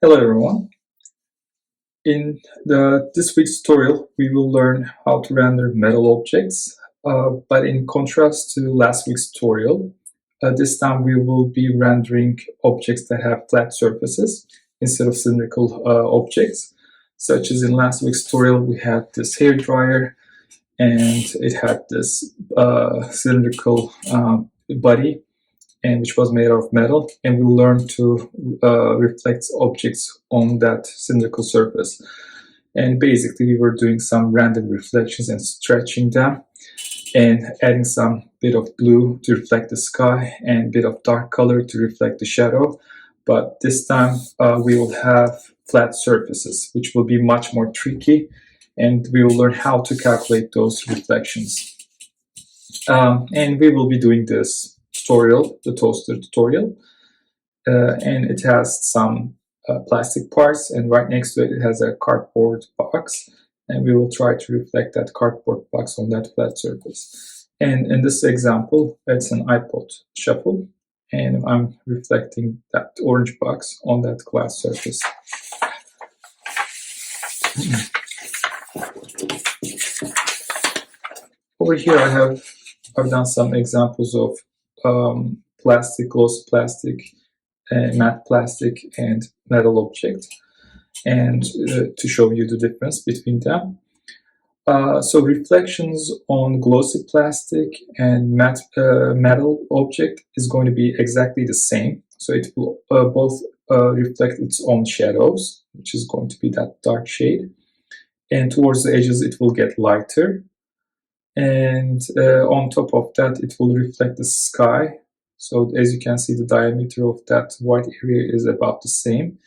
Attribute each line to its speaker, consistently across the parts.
Speaker 1: Hello everyone. In this week's tutorial, we will learn how to render metal objects, but in contrast to last week's tutorial, this time we will be rendering objects that have flat surfaces instead of cylindrical objects, such as in last week's tutorial we had this hair dryer and it had this cylindrical body and which was made of metal, and we learned to reflect objects on that cylindrical surface. And basically we were doing some random reflections and stretching them and adding some bit of blue to reflect the sky and bit of dark color to reflect the shadow. But this time we will have flat surfaces, which will be much more tricky, and we will learn how to calculate those reflections. And we will be doing this tutorial, the toaster tutorial, and it has some plastic parts, and right next to it, it has a cardboard box, and we will try to reflect that cardboard box on that flat surface. And in this example, it's an iPod Shuffle, and I'm reflecting that orange box on that glass surface. Over here, I've done some examples of plastic, glossy plastic, matte plastic, and metal object, and to show you the difference between them. So reflections on glossy plastic and matte metal object is going to be exactly the same. So it will both reflect its own shadows, which is going to be that dark shade, and towards the edges it will get lighter. And on top of that, it will reflect the sky. So as you can see, the diameter of that white area is about the same,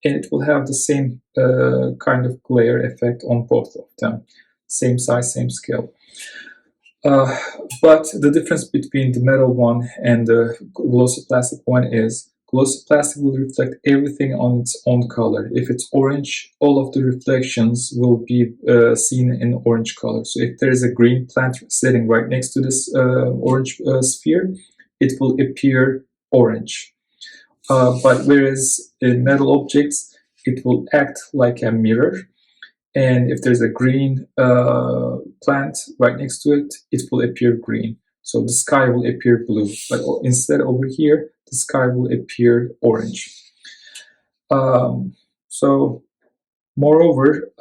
Speaker 1: and it will have the same kind of glare effect on both of them. Same size, same scale. But the difference between the metal one and the glossy plastic one is glossy plastic will reflect everything on its own color. If it's orange, all of the reflections will be seen in orange color. So if there is a green plant sitting right next to this orange sphere, it will appear orange. But whereas in metal objects, it will act like a mirror. And if there's a green plant right next to it, it will appear green. So the sky will appear blue, but instead over here, the sky will appear orange. So moreover,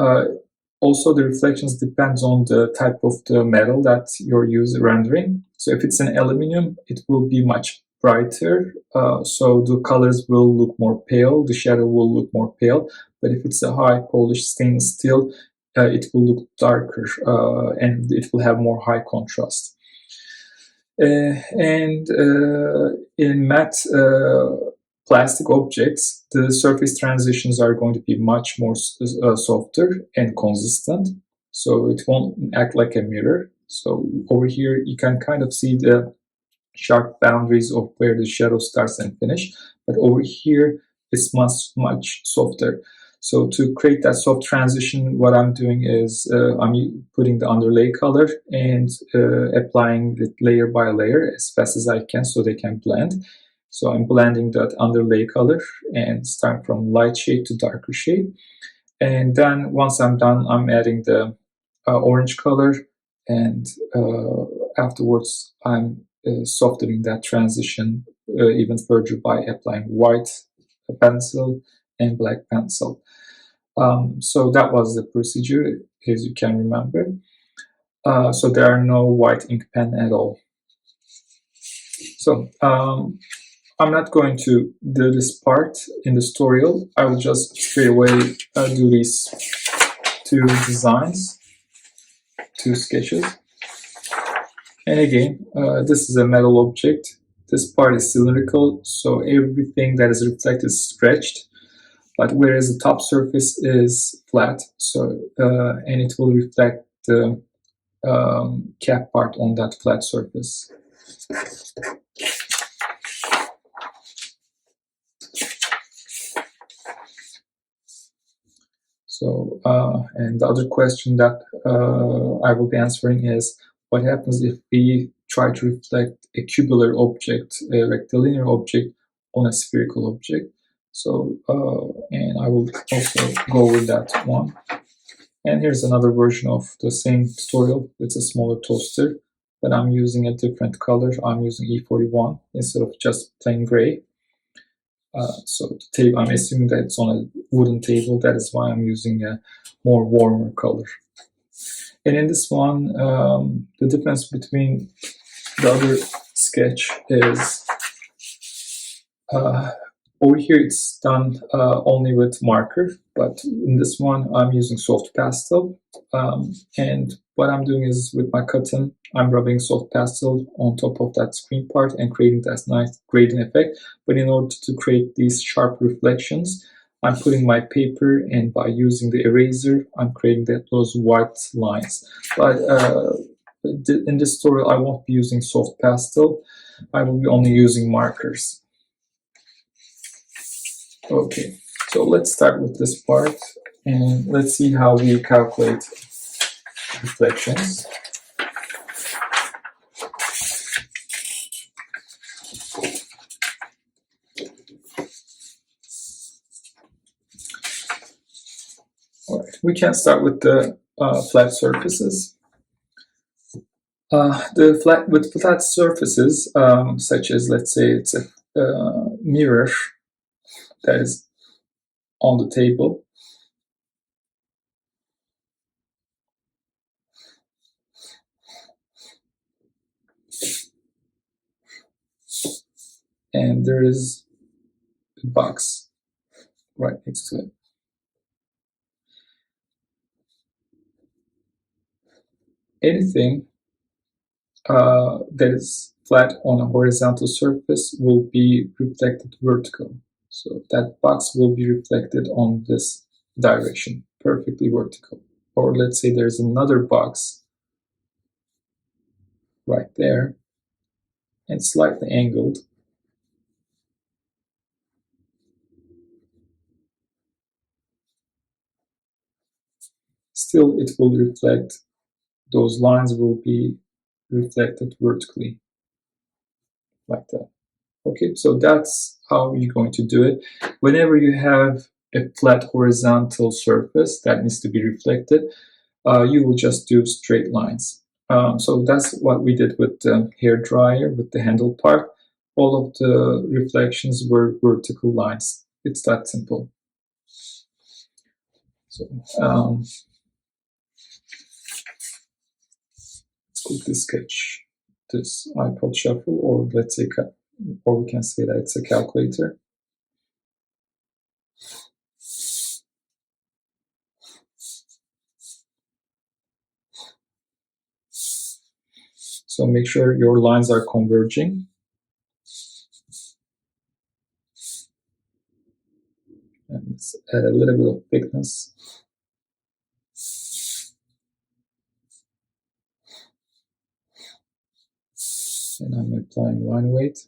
Speaker 1: also the reflections depends on the type of the metal that you're using rendering. So if it's an aluminum, it will be much brighter, so the colors will look more pale, the shadow will look more pale. But if it's a high polished stainless steel, it will look darker and it will have more high contrast. And in matte plastic objects, the surface transitions are going to be much more softer and consistent, so it won't act like a mirror. So over here you can kind of see the sharp boundaries of where the shadow starts and finish, but over here it's much softer. So to create that soft transition, what I'm doing is I'm putting the underlay color and applying it layer by layer as fast as I can so they can blend. So I'm blending that underlay color and starting from light shade to darker shade. And then once I'm done, I'm adding the orange color, and afterwards I'm softening that transition even further by applying white pencil and black pencil. So that was the procedure, as you can remember. So there are no white ink pen at all. So I'm not going to do this part in the tutorial. I will just straight away do these two designs, two sketches. And again, this is a metal object. This part is cylindrical, so everything that is reflected is stretched. But whereas the top surface is flat, so and it will reflect the cap part on that flat surface. So, and the other question that I will be answering is, what happens if we try to reflect a cubular object, a rectilinear object, on a spherical object? So, and I will also go with that one. And here's another version of the same tutorial. It's a smaller toaster, but I'm using a different color. I'm using E41 instead of just plain gray. So the table, I'm assuming that it's on a wooden table. That is why I'm using a more warmer color. And in this one, the difference between the other sketch is over here it's done only with marker, but in this one I'm using soft pastel. And what I'm doing is with my cotton, I'm rubbing soft pastel on top of that screen part and creating that nice gradient effect. But in order to create these sharp reflections, I'm putting my paper, and by using the eraser, I'm creating those white lines. But in this tutorial, I won't be using soft pastel. I will be only using markers. Okay, so let's start with this part, and let's see how we calculate reflections. All right, we can start with the flat surfaces. With flat surfaces, such as, let's say it's a mirror that is on the table. And there is a box right next to it. Anything that is flat on a horizontal surface will be reflected vertical. So that box will be reflected on this direction, perfectly vertical. Or let's say there's another box right there and slightly angled. Still, it will reflect, those lines will be reflected vertically, like that. Okay, so that's how you're going to do it. Whenever you have a flat horizontal surface that needs to be reflected, you will just do straight lines. So that's what we did with the hair dryer, with the handle part. All of the reflections were vertical lines. It's that simple. So let's quickly sketch this iPod Shuffle, or let's say, or we can say that it's a calculator. So make sure your lines are converging. And let's add a little bit of thickness. And I'm applying line weight.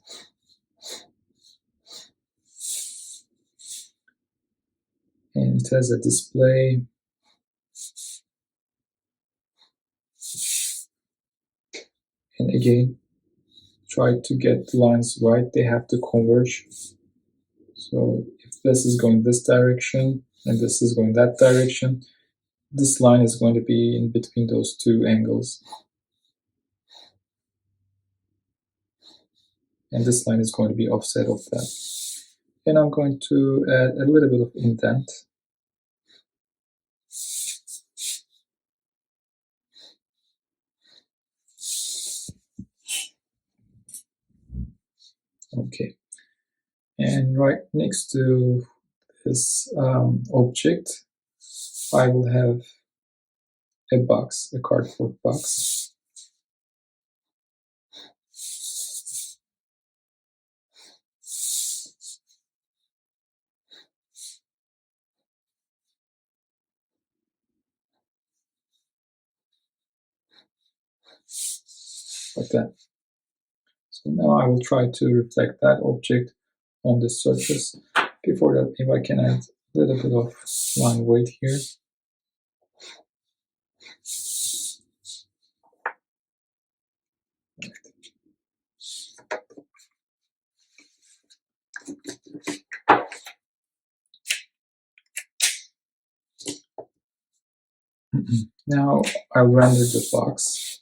Speaker 1: And it has a display. And again, try to get the lines right. They have to converge. So if this is going this direction and this is going that direction, this line is going to be in between those two angles. And this line is going to be offset of that. And I'm going to add a little bit of indent. Okay. And right next to this object, I will have a box, a cardboard box. Like that. So now I will try to reflect that object on this surface. Before that, maybe I can add a little bit of line weight here. Now I'll render the box.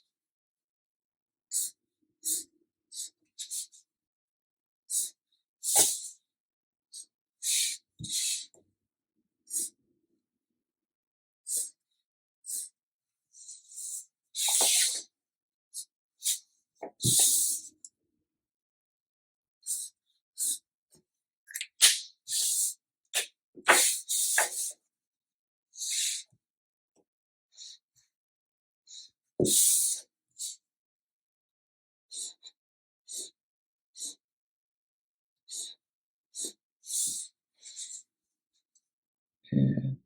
Speaker 1: And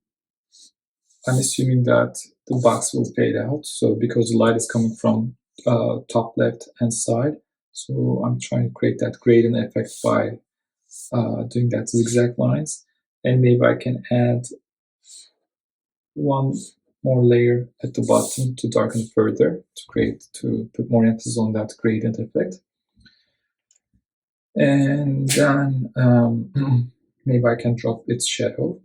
Speaker 1: I'm assuming that the box will fade out, so because the light is coming from top left hand side, so I'm trying to create that gradient effect by doing that zigzag lines. And maybe I can add one more layer at the bottom to darken further, to put more emphasis on that gradient effect. And then maybe I can drop its shadow.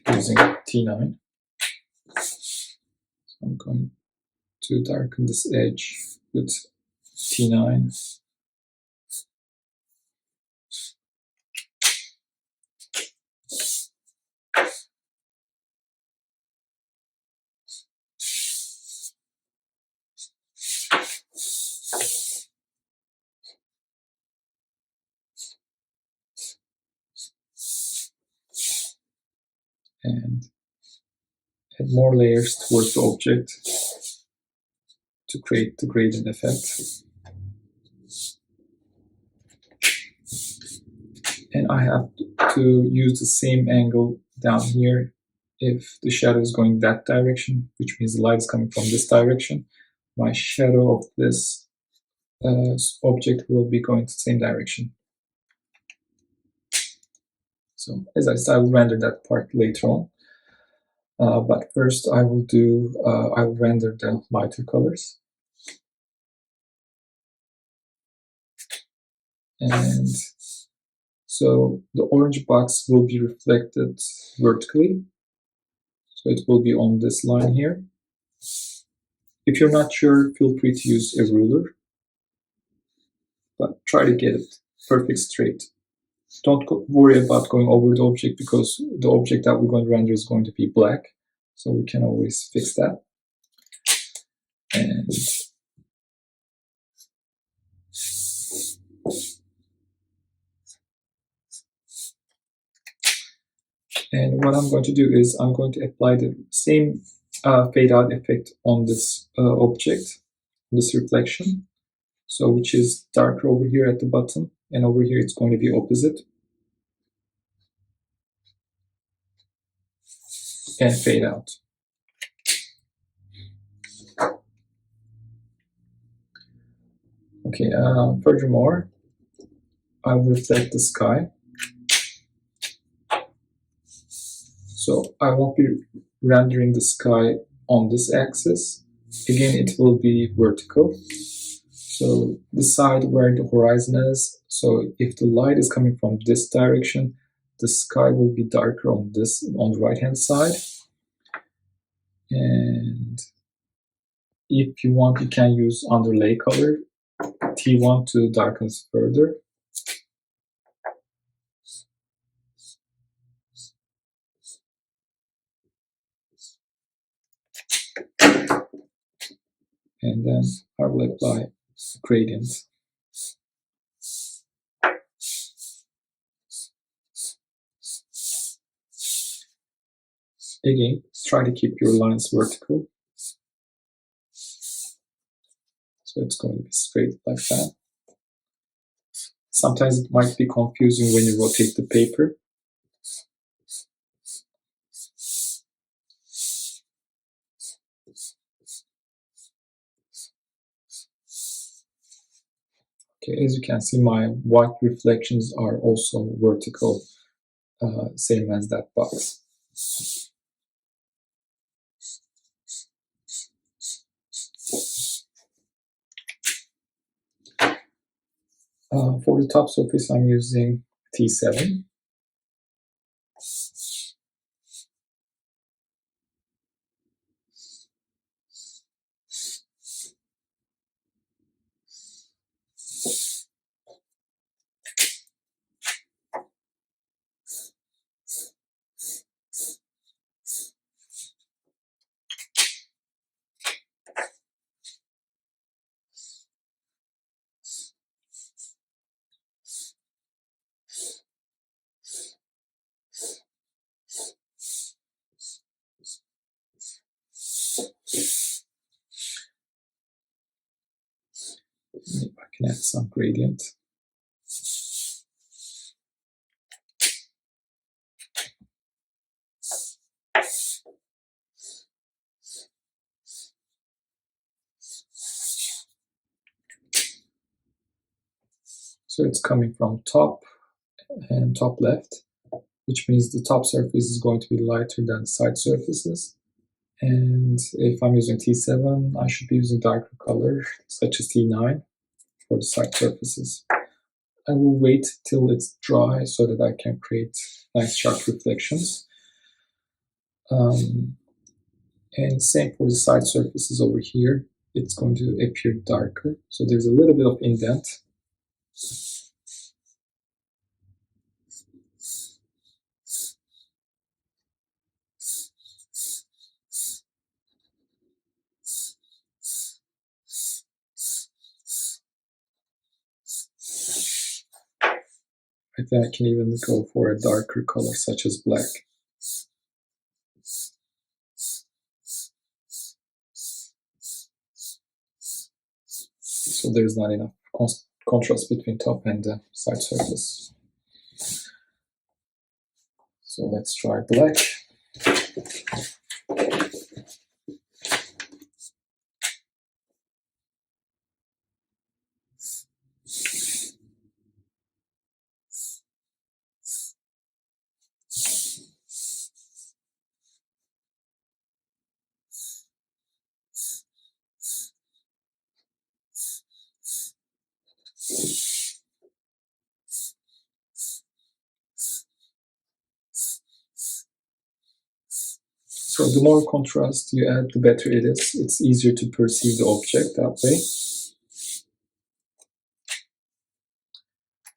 Speaker 1: Using T9. So I'm going to darken this edge with T9. And add more layers towards the object to create the gradient effect. And I have to use the same angle down here if the shadow is going that direction, which means the light is coming from this direction. My shadow of this object will be going to the same direction. So as I said, I will render that part later on. But first I will render the lighter colors. And so the orange box will be reflected vertically. So it will be on this line here. If you're not sure, feel free to use a ruler, but try to get it perfect straight. Don't worry about going over the object because the object that we're going to render is going to be black. So we can always fix that. And what I'm going to do is I'm going to apply the same fade out effect on this object, this reflection. So which is darker over here at the bottom, and over here it's going to be opposite. And fade out. Okay, furthermore, I will reflect the sky. So I won't be rendering the sky on this axis. Again, it will be vertical. So the side where the horizon is, so if the light is coming from this direction, the sky will be darker on the right hand side. And if you want, you can use underlay color, T1, to darken it further. And then I will apply gradient. Again, try to keep your lines vertical. So it's going to be straight like that. Sometimes it might be confusing when you rotate the paper. Okay, as you can see, my white reflections are also vertical, same as that box. For the top surface, I'm using T7. Maybe I can add some gradient. So it's coming from top and top left, which means the top surface is going to be lighter than the side surfaces. And if I'm using T7, I should be using darker color, such as T9, for the side surfaces. I will wait till it's dry so that I can create nice sharp reflections. And same for the side surfaces over here. It's going to appear darker. So there's a little bit of indent. I think I can even go for a darker color such as black. So there's not enough contrast between top and the side surface. So let's try black. So the more contrast you add, the better it is. It's easier to perceive the object that way.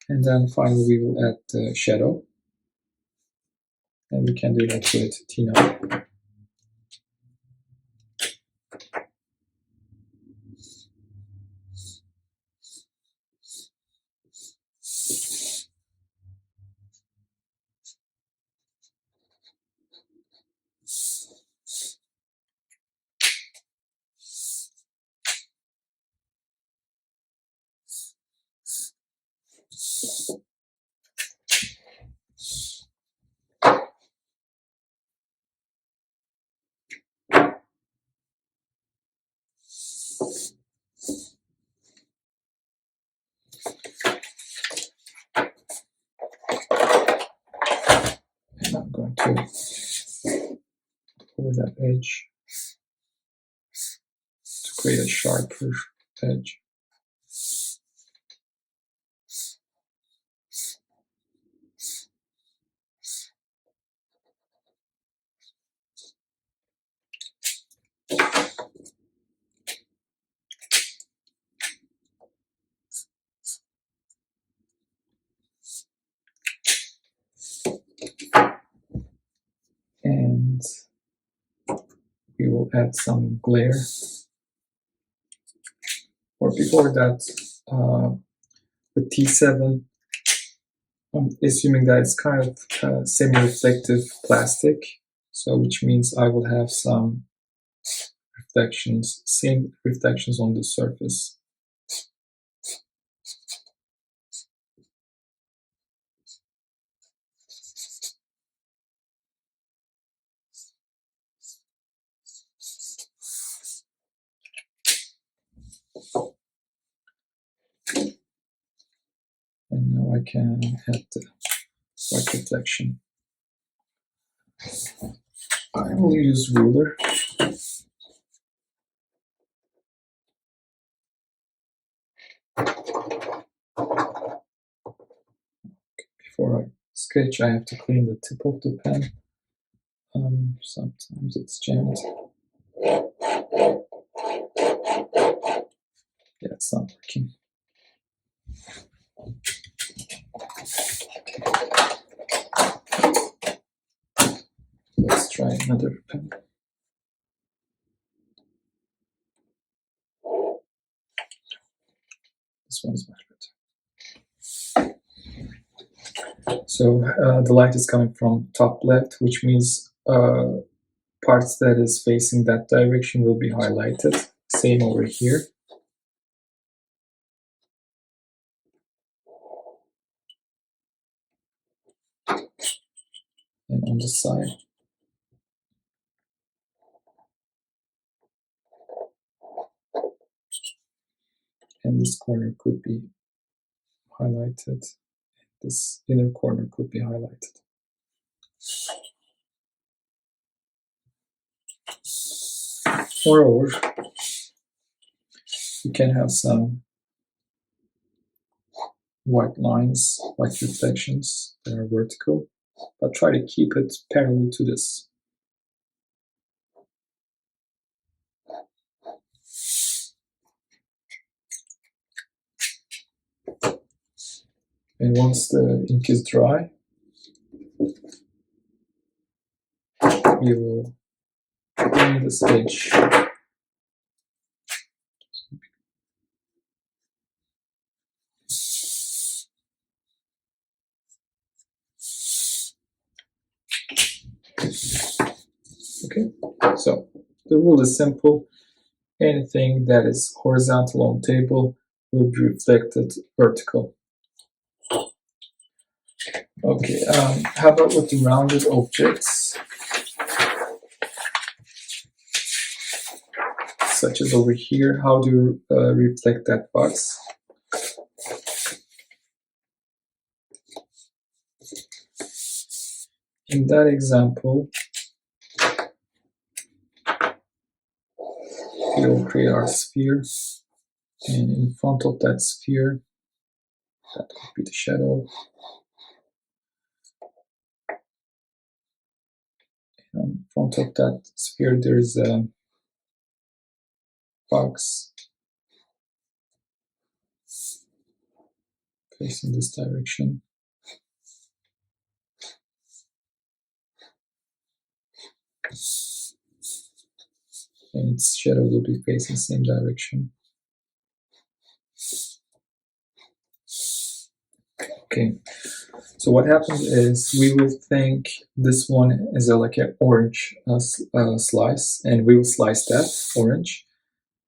Speaker 1: And then finally we will add the shadow. And we can do that with T9. And I'm going to pull that edge to create a sharper edge. And we will add some glare. Or before that, the T7, I'm assuming that it's kind of semi-reflective plastic, so which means I will have some reflections, same reflections on the surface. And now I can add the white reflection. I will use ruler. Before sketch, I have to clean the tip of the pen. Sometimes it's jammed. Yeah, it's not working. Let's try another pen. This one's much better. So the light is coming from top left, which means parts that is facing that direction will be highlighted. Same over here. And on the side. And this corner could be highlighted. This inner corner could be highlighted. Moreover, you can have some white lines, white reflections that are vertical, but try to keep it parallel to this. And once the ink is dry, you will clean the sketch. Okay, so the rule is simple. Anything that is horizontal on table will be reflected vertical. Okay, how about with the rounded objects? Such as over here, how do you reflect that box? In that example, we will create our sphere, and in front of that sphere, that could be the shadow. And in front of that sphere, there's a box facing this direction. And its shadow will be facing the same direction. Okay, so what happens is we will think this one is like an orange slice, and we will slice that orange.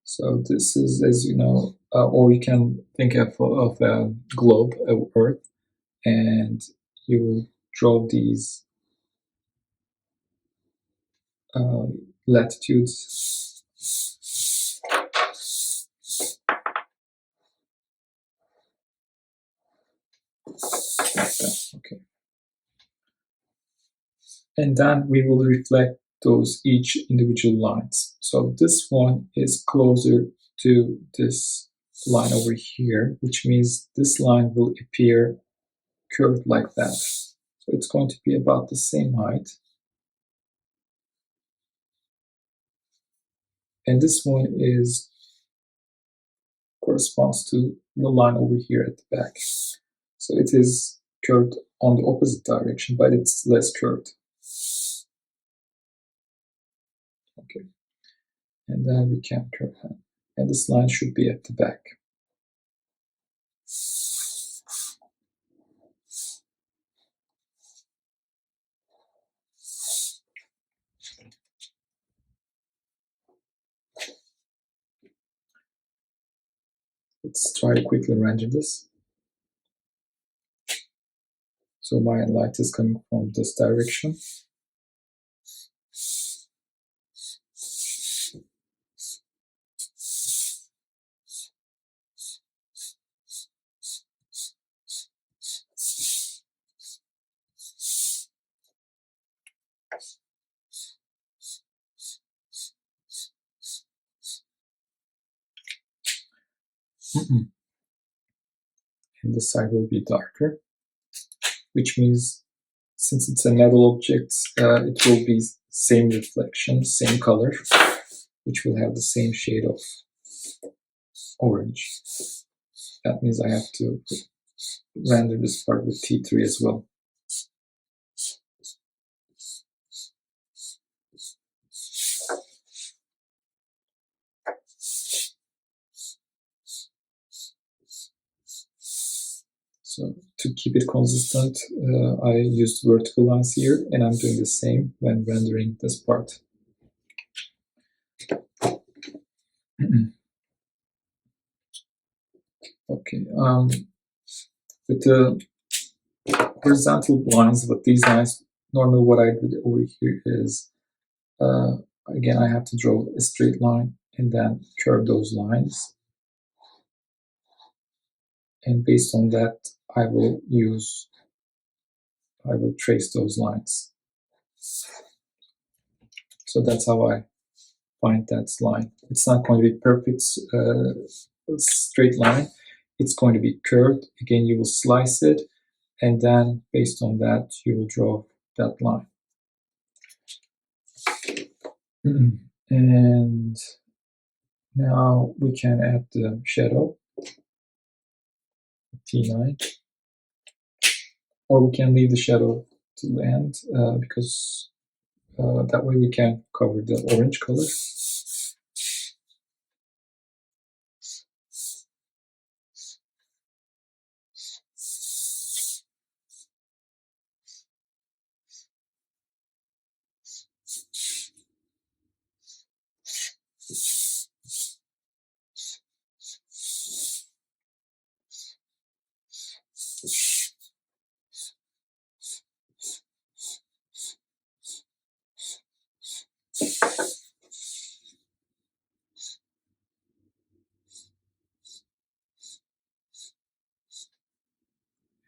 Speaker 1: So this is, as you know, or you can think of a globe, of Earth, and you will draw these latitudes. Like that. Okay. And then we will reflect those each individual lines. So this one is closer to this line over here, which means this line will appear curved like that. So it's going to be about the same height. And this one is corresponds to the line over here at the back. So it is curved on the opposite direction, but it's less curved. Okay. And then we can curve that. And this line should be at the back. Let's try to quickly render this. So my light is coming from this direction. And the side will be darker, which means since it's a metal object, it will be same reflection, same color, which will have the same shade of orange. That means I have to render this part with T3 as well. So to keep it consistent, I used vertical lines here, and I'm doing the same when rendering this part. Okay, with the horizontal lines, with these lines, normally what I did over here is, again, I have to draw a straight line and then curve those lines. And based on that, I will trace those lines. So that's how I find that line. It's not going to be perfect straight line. It's going to be curved. Again, you will slice it, and then based on that, you will draw that line. And now we can add the shadow, T9, or we can leave the shadow to the end because that way we can cover the orange color.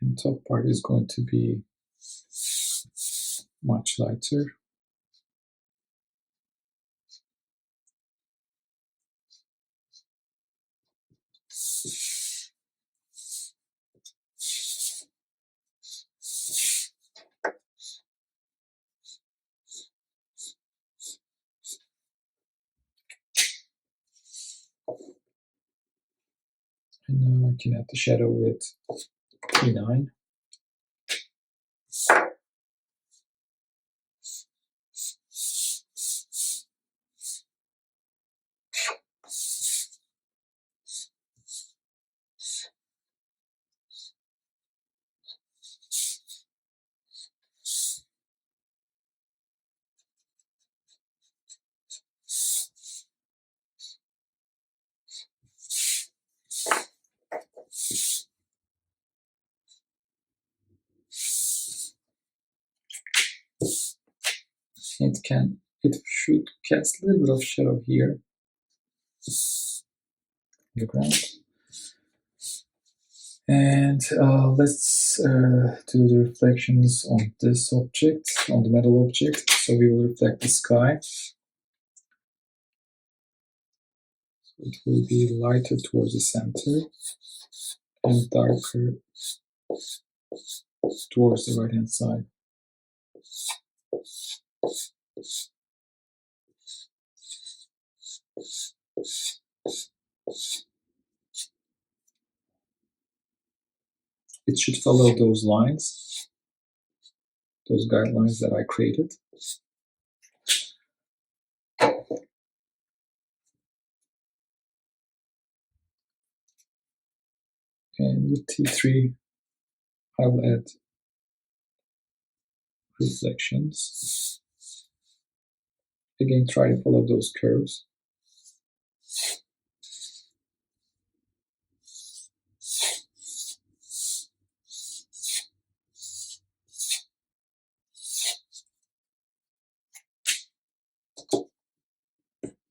Speaker 1: And top part is going to be much lighter. And now I can add the shadow with T9. It should cast a little bit of shadow here on the ground. And let's do the reflections on this object, on the metal object. So we will reflect the sky. So it will be lighter towards the center and darker towards the right hand side. It should follow those lines, those guidelines that I created. And with T3, I will add reflections. Again, try to follow those curves.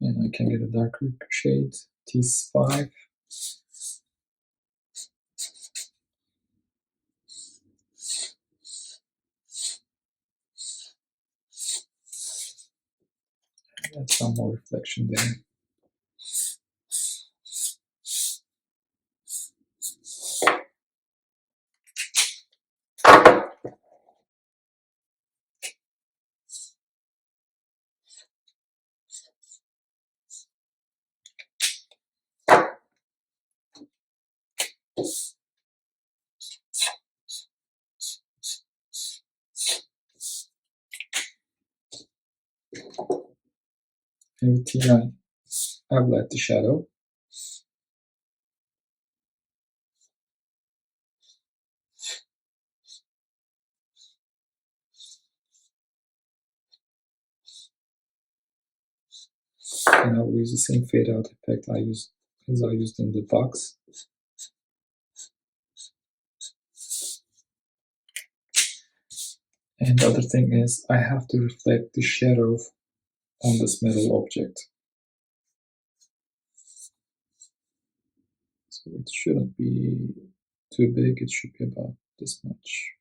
Speaker 1: And I can get a darker shade, T5. Add some more reflection there. And with T9, I've let the shadow. And I will use the same fade out effect I used in the box. And the other thing is I have to reflect the shadow on this metal object. So it shouldn't be too big, it should be about this much.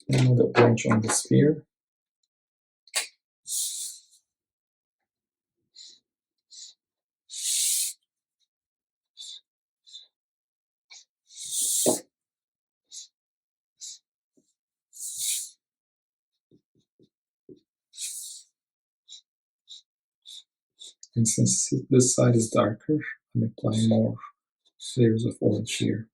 Speaker 1: Now the orange on the sphere. And since this side is darker, I'm applying more layers of orange here.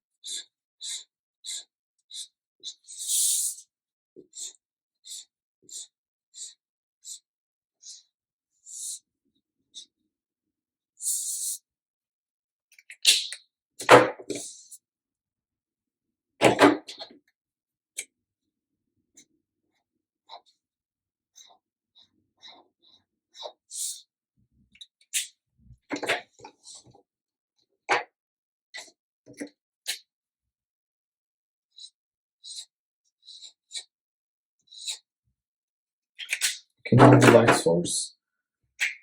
Speaker 1: Okay, now the light source.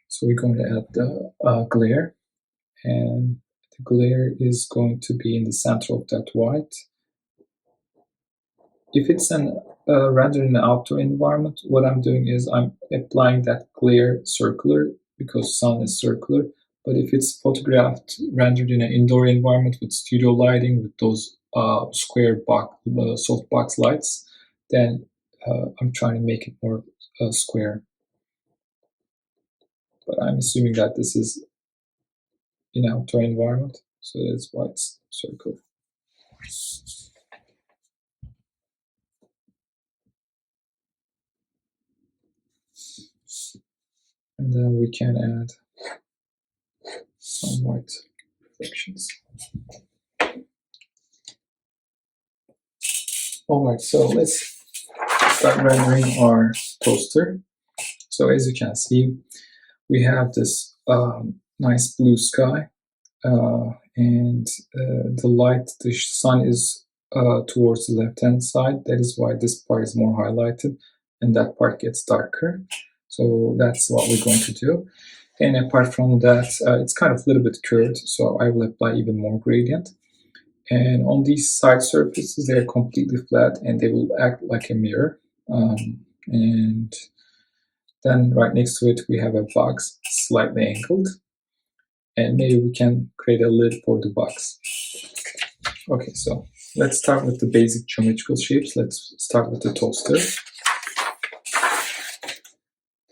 Speaker 1: So we're going to add the glare, and the glare is going to be in the center of that white. If it's rendered in an outdoor environment, what I'm doing is I'm applying that glare circular because sun is circular. But if it's photographed, rendered in an indoor environment with studio lighting, with those square box, softbox lights, then I'm trying to make it more square. But I'm assuming that this is in an outdoor environment, so that's why it's circular. And then we can add some white reflections. Alright, so let's start rendering our toaster. So as you can see, we have this nice blue sky, and the light, the sun is towards the left hand side. That is why this part is more highlighted and that part gets darker. So that's what we're going to do. And apart from that, it's kind of a little bit curved, so I will apply even more gradient. And on these side surfaces, they're completely flat and they will act like a mirror. And then right next to it, we have a box slightly angled. And maybe we can create a lid for the box. Okay, so let's start with the basic geometrical shapes. Let's start with the toaster.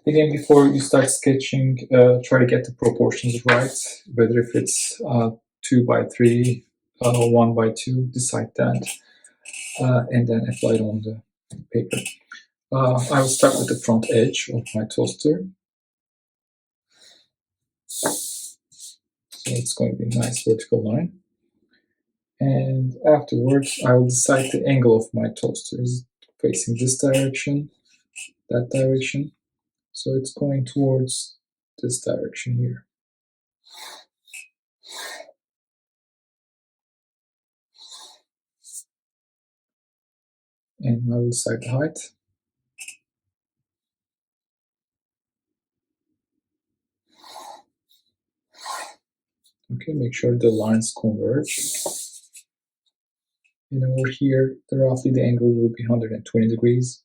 Speaker 1: Again, before you start sketching, try to get the proportions right, whether if it's 2 by 3, 1 by 2, decide that, and then apply it on the paper. I will start with the front edge of my toaster. So it's going to be a nice vertical line. And afterwards, I will decide the angle of my toaster. Is facing this direction, that direction. So it's going towards this direction here. And I will decide the height. Okay, make sure the lines converge. And over here, roughly the angle will be 120 degrees.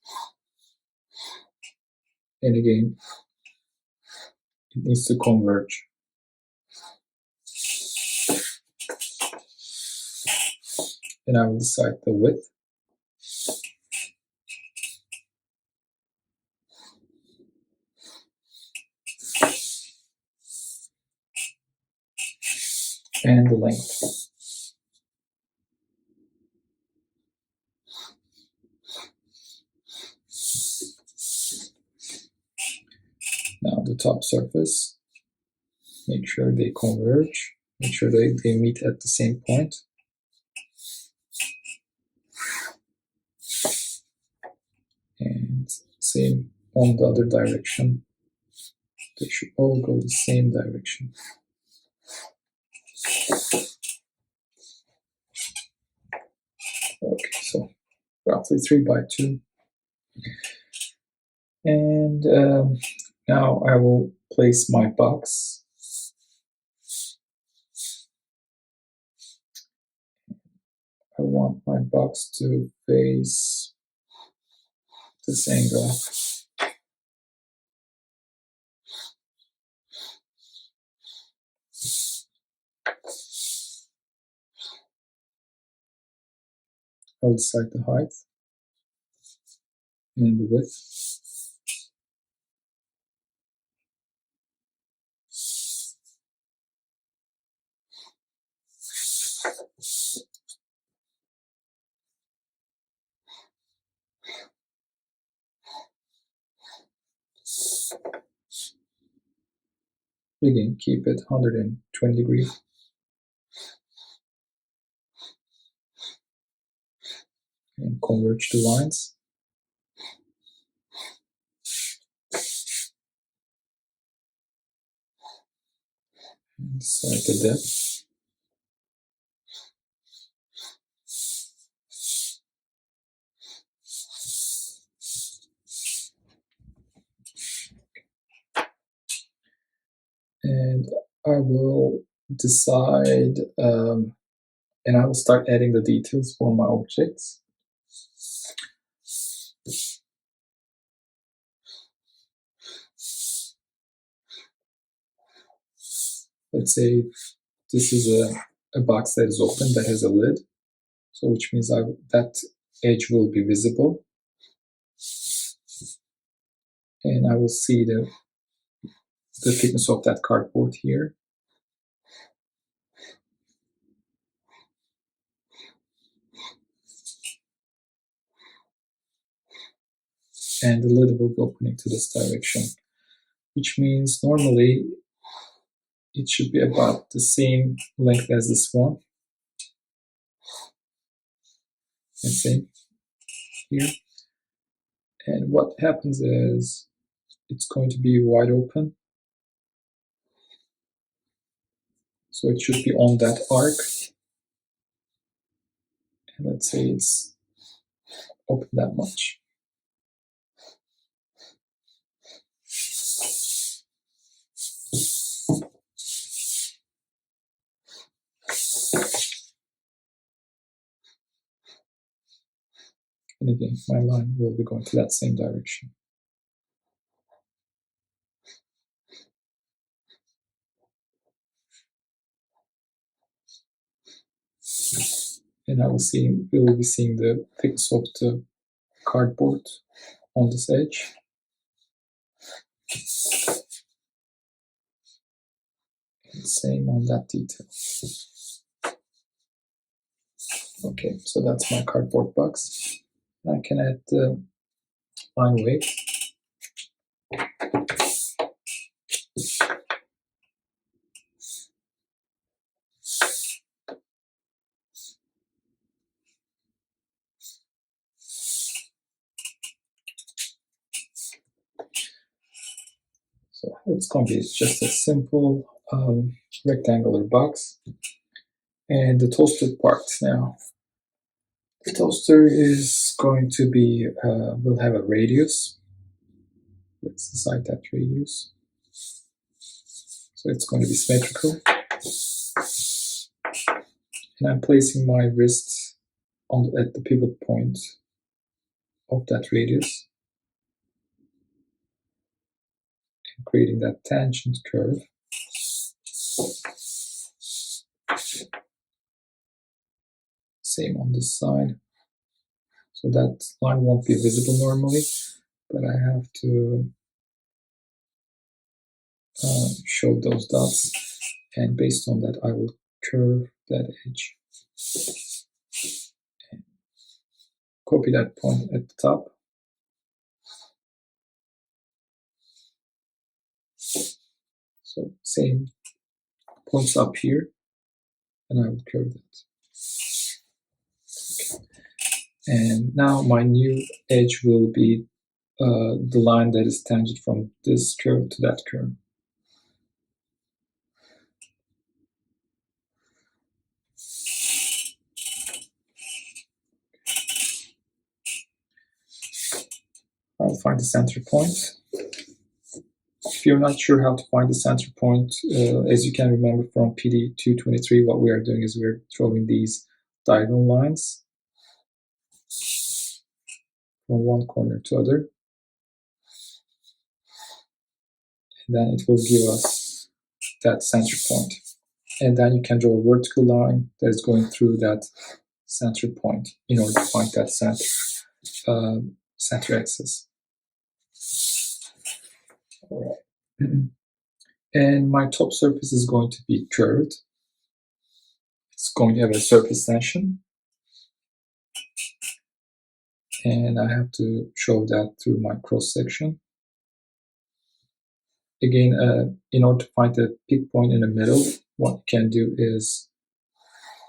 Speaker 1: and again it needs to converge. And I will decide the width. And the length. Now the top surface, make sure they converge, make sure they meet at the same point. And same on the other direction. They should all go the same direction. Okay, so roughly 3 by 2. And now I will place my box. I want my box to face this angle. I'll decide the height and the width. Again, keep it 120 degrees. And converge the lines. And decide the depth. And I will decide, and I will start adding the details for my objects. Let's say this is a box that is open, that has a lid, so which means that edge will be visible. And I will see the thickness of that cardboard here. And the lid will be opening to this direction, which means normally it should be about the same length as this one. And same here. And what happens is it's going to be wide open. So it should be on that arc. And let's say it's open that much. And again, my line will be going to that same direction. And we will be seeing the thickness of the cardboard on this edge. And same on that detail. Okay, so that's my cardboard box. I can add the line weight. So it's going to be just a simple rectangular box. And the toaster part now. The toaster is going to be, will have a radius. Let's decide that radius. So it's going to be symmetrical. And I'm placing my wrist at the pivot point of that radius. creating that tangent curve. Same on this side. So that line won't be visible normally, but I have to show those dots, and based on that I will curve that edge. And copy that point at the top. So same points up here, and I will curve that. Okay. And now my new edge will be the line that is tangent from this curve to that curve. I'll find the center point. If you're not sure how to find the center point, as you can remember from PD 223, what we are doing is we're drawing these diagonal lines from one corner to other. And then it will give us that center point. And then you can draw a vertical line that is going through that center point in order to find that center axis. All right. And my top surface is going to be curved. It's going to have a surface tension. And I have to show that through my cross section. Again, in order to find the peak point in the middle, what you can do is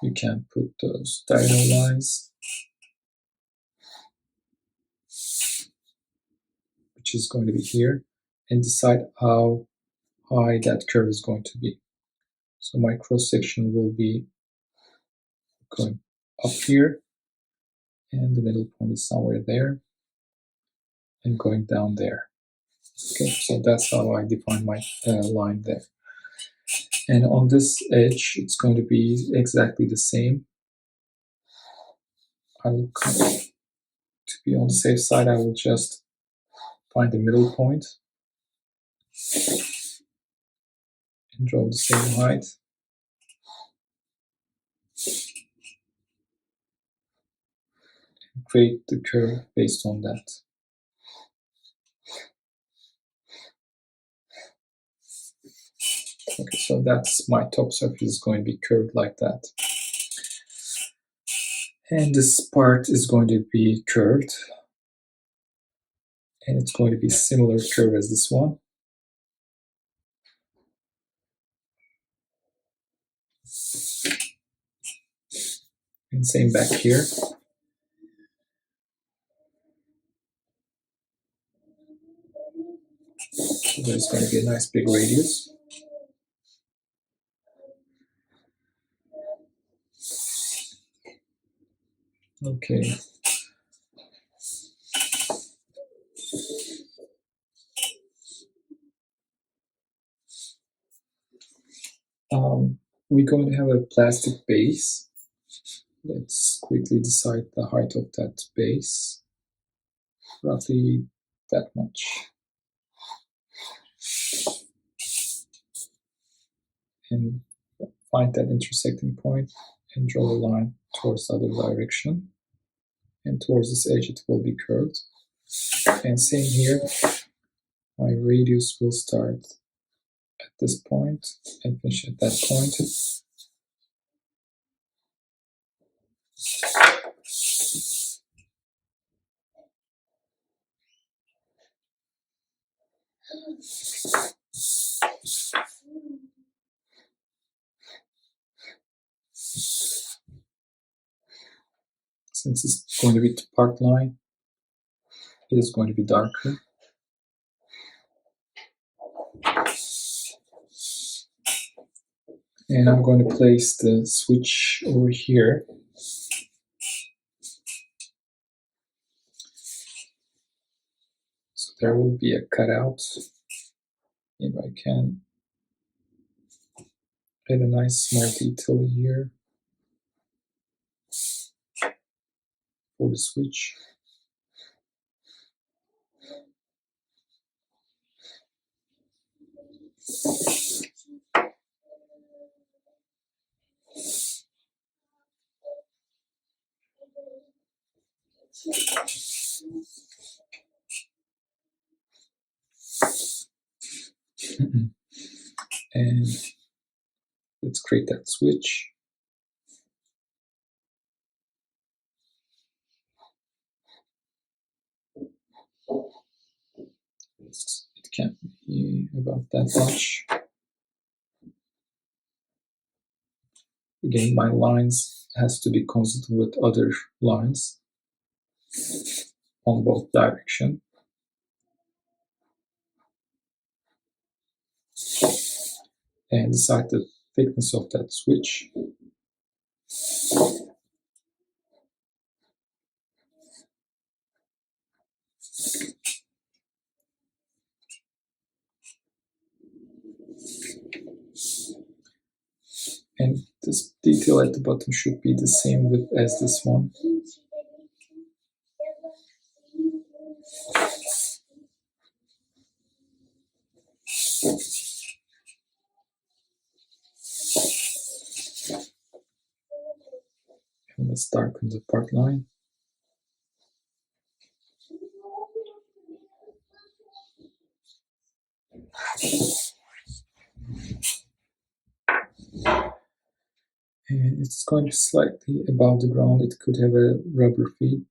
Speaker 1: you can put those diagonal lines, which is going to be here, and decide how high that curve is going to be. So my cross section will be going up here, and the middle point is somewhere there, and going down there. Okay, so that's how I define my line there. And on this edge, it's going to be exactly the same. I will come to be on the safe side, I will just find the middle point and draw the same height. And create the curve based on that. Okay, so that's my top surface is going to be curved like that. And this part is going to be curved. And it's going to be similar curve as this one. And same back here. So there's going to be a nice big radius. Okay. We're going to have a plastic base. Let's quickly decide the height of that base. Roughly that much. And find that intersecting point and draw a line towards the other direction. And towards this edge it will be curved. And same here, my radius will start at this point and finish at that point. Since it's going to be the part line, it is going to be darker. And I'm going to place the switch over here. So there will be a cutout. If I can add a nice small detail here for the switch. Let's create that switch. It can't be about that much. Again, my lines has to be consistent with other lines on both direction. And decide the thickness of that switch. And this detail at the bottom should be the same width as this one. And let's darken the part line. And it's going to be slightly above the ground. It could have a rubber feet.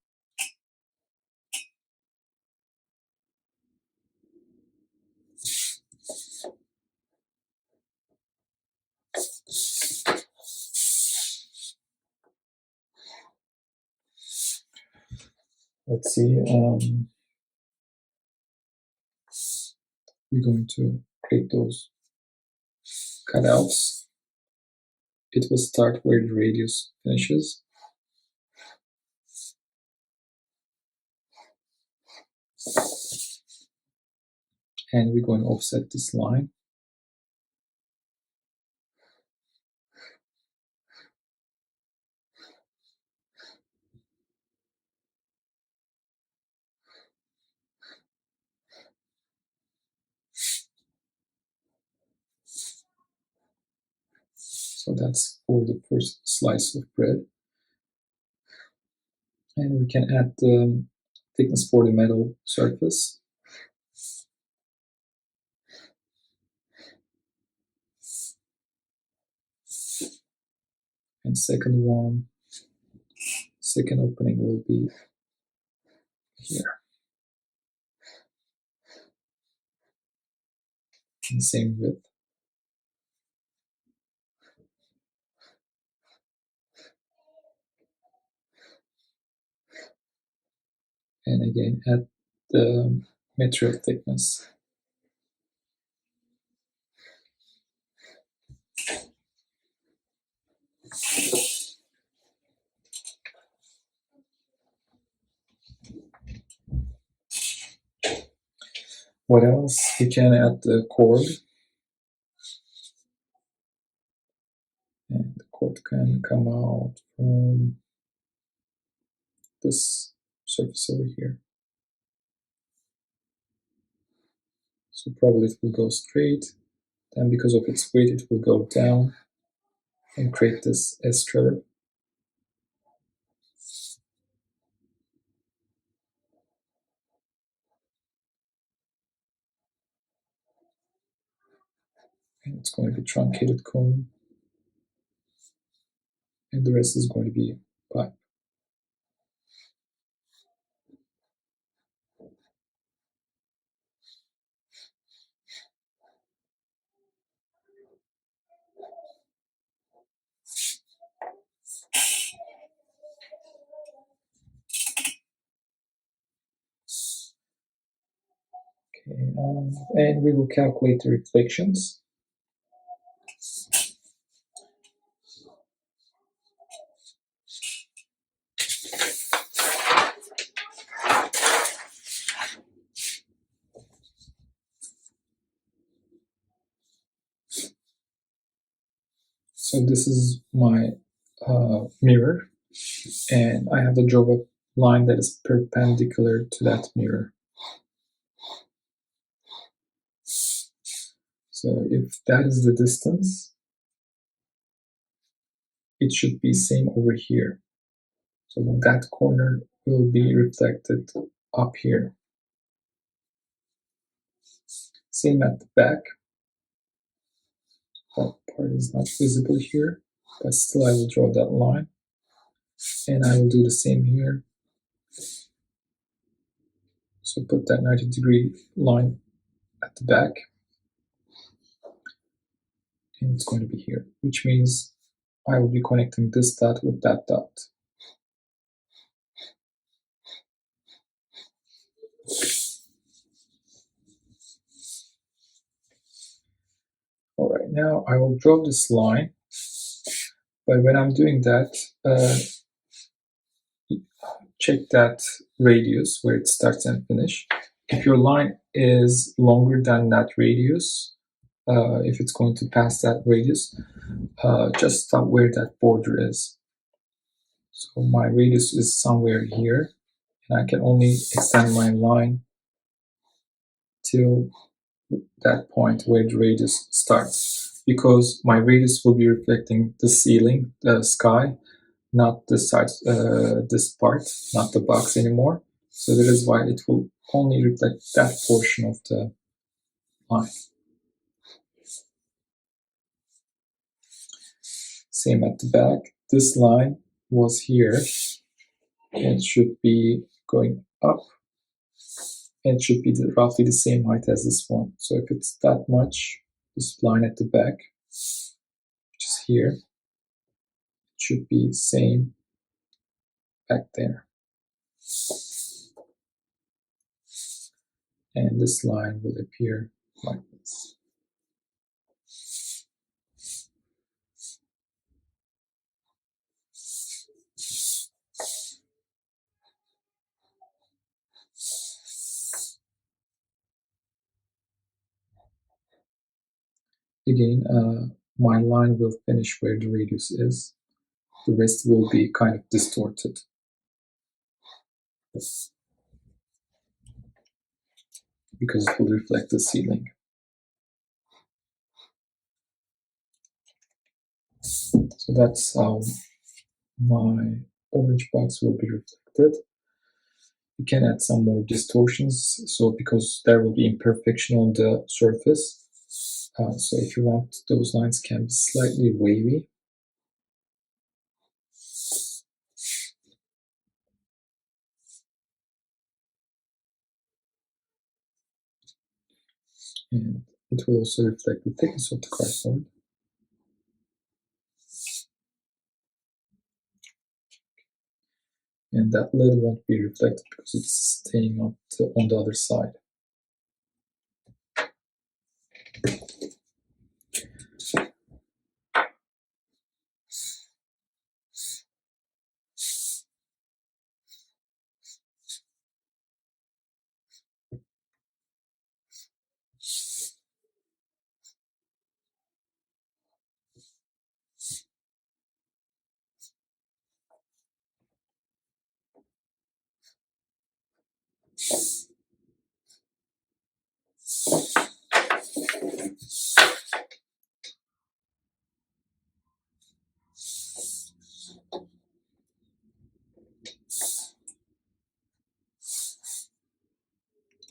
Speaker 1: Let's see. We're going to create those cutouts. It will start where the radius finishes. And we're going to offset this line. So that's for the first slice of bread. And we can add the thickness for the metal surface. And second opening will be here. And same width. And again, add the material thickness. What else? We can add the cord. And the cord can come out from this surface over here. So probably it will go straight. Then because of its weight, it will go down and create this S-curve. And it's going to be truncated cone. And the rest is going to be pipe. Okay, and we will calculate the reflections. So this is my mirror, and I have to draw a line that is perpendicular to that mirror. So if that is the distance, it should be same over here. So that corner will be reflected up here. Same at the back. That part is not visible here, but still I will draw that line, and I will do the same here. So put that 90-degree line at the back, and it's going to be here, which means I will be connecting this dot with that dot. All right, now I will draw this line, but when I'm doing that, check that radius where it starts and finish. If your line is longer than that radius, if it's going to pass that radius, just stop where that border is. So my radius is somewhere here, and I can only extend my line till that point where the radius starts, because my radius will be reflecting the ceiling, the sky, not this side, this part, not the box anymore. So that is why it will only reflect that portion of the line. Same at the back. This line was here, and it should be going up, and it should be roughly the same height as this one. So if it's that much, this line at the back, which is here, it should be same back there. And this line will appear like this. Again, my line will finish where the radius is. The rest will be kind of distorted. Because it will reflect the ceiling. So that's how my orange box will be reflected. You can add some more distortions, so because there will be imperfection on the surface. So if you want, those lines can be slightly wavy. And it will also reflect the thickness of the cardboard. And that lid won't be reflected because it's staying on the other side.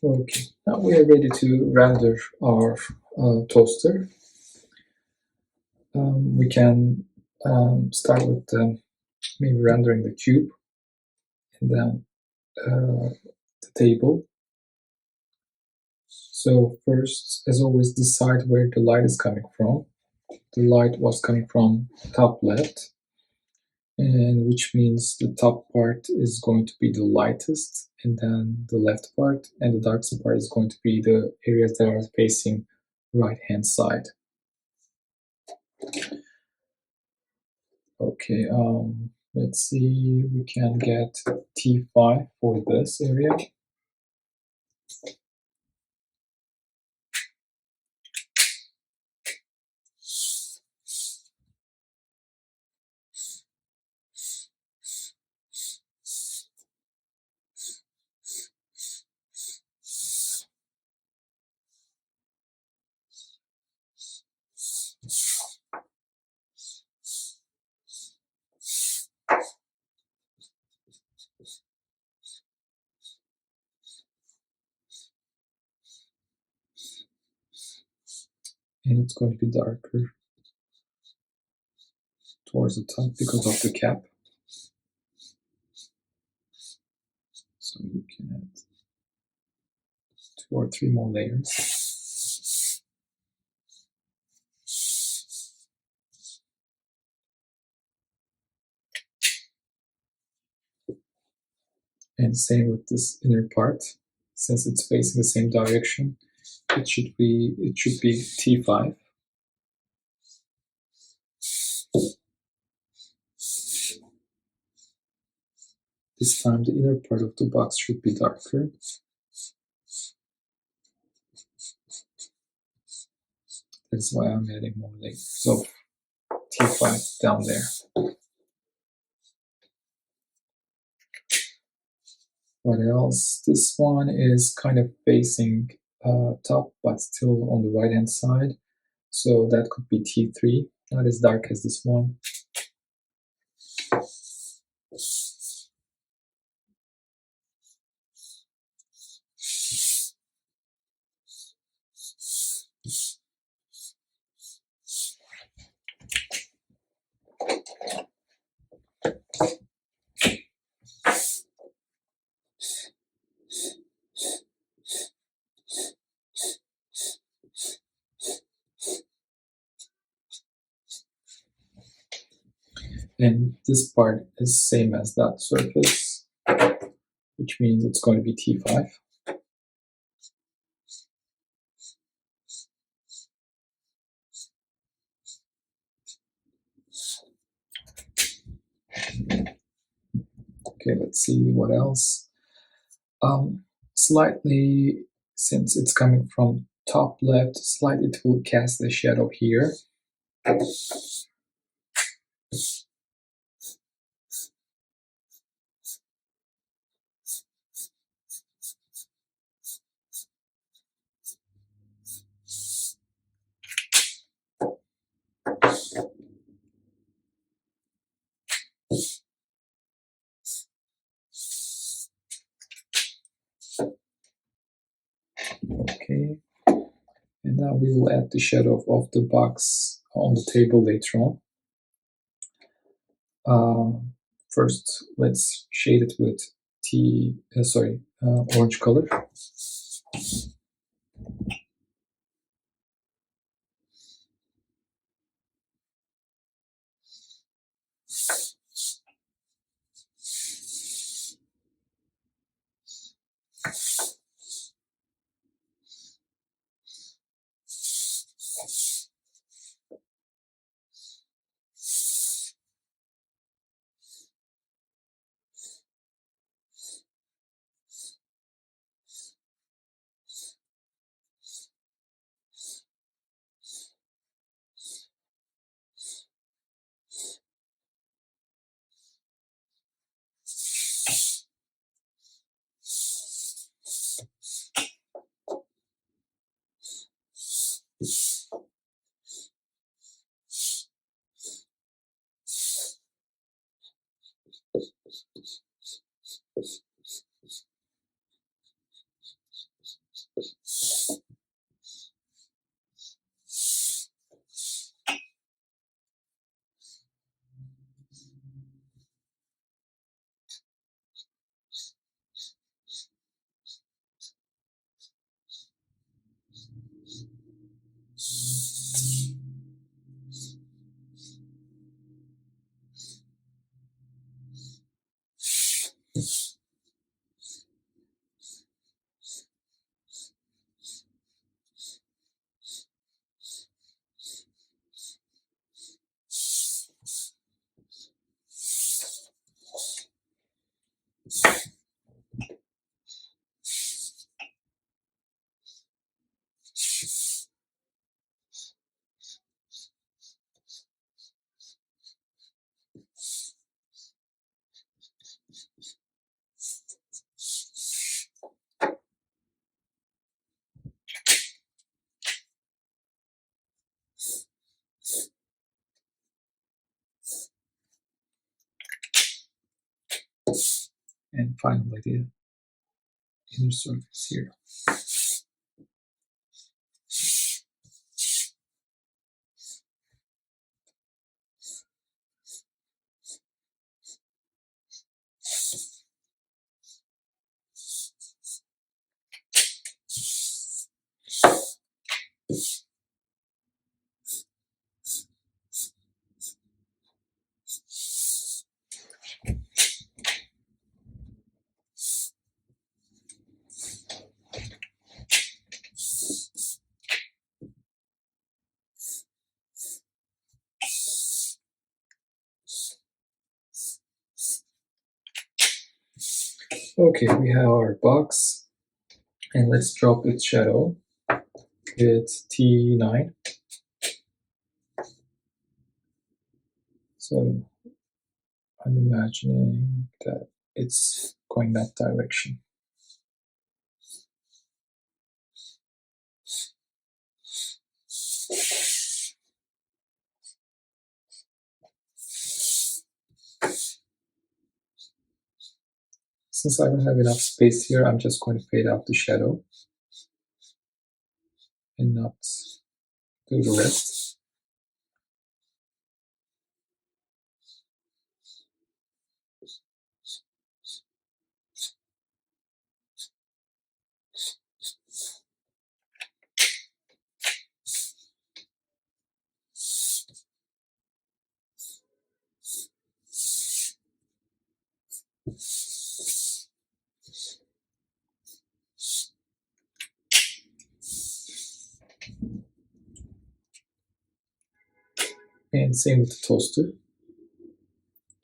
Speaker 1: Okay, now we are ready to render our toaster. We can start with maybe rendering the cube, and then the table. So first, as always, decide where the light is coming from. The light was coming from top left, and which means the top part is going to be the lightest, and then the left part and the darkest part is going to be the areas that are facing right hand side. Okay, let's see, we can get T5 for this area. And it's going to be darker towards the top because of the cap. So we can add 2 or 3 more layers. And same with this inner part. Since it's facing the same direction, it should be T5. This time the inner part of the box should be darker. That's why I'm adding more layers of T5 down there. What else? This one is kind of facing top, but still on the right hand side. So that could be T3, not as dark as this one. And this part is same as that surface, which means it's going to be T5. Okay, let's see what else. Slightly, since it's coming from top left, slightly it will cast a shadow here. Okay, and now we will add the shadow of the box on the table later on. First, let's shade it with orange color. And finally, the inner surface here. Okay, we have our box, and let's drop its shadow with T9. So I'm imagining that it's going that direction. Since I don't have enough space here, I'm just going to fade out the shadow and not do the rest. And same with the toaster.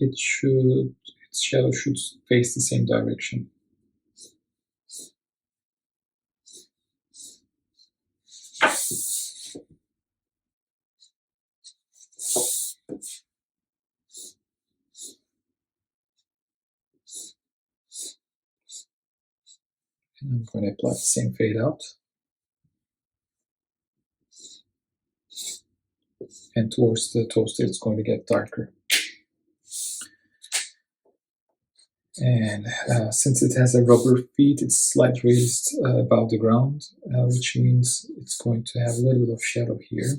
Speaker 1: Its shadow should face the same direction. And I'm going to apply the same fade out. And towards the toaster, it's going to get darker. And since it has a rubber feet, it's slightly raised above the ground, which means it's going to have a little bit of shadow here.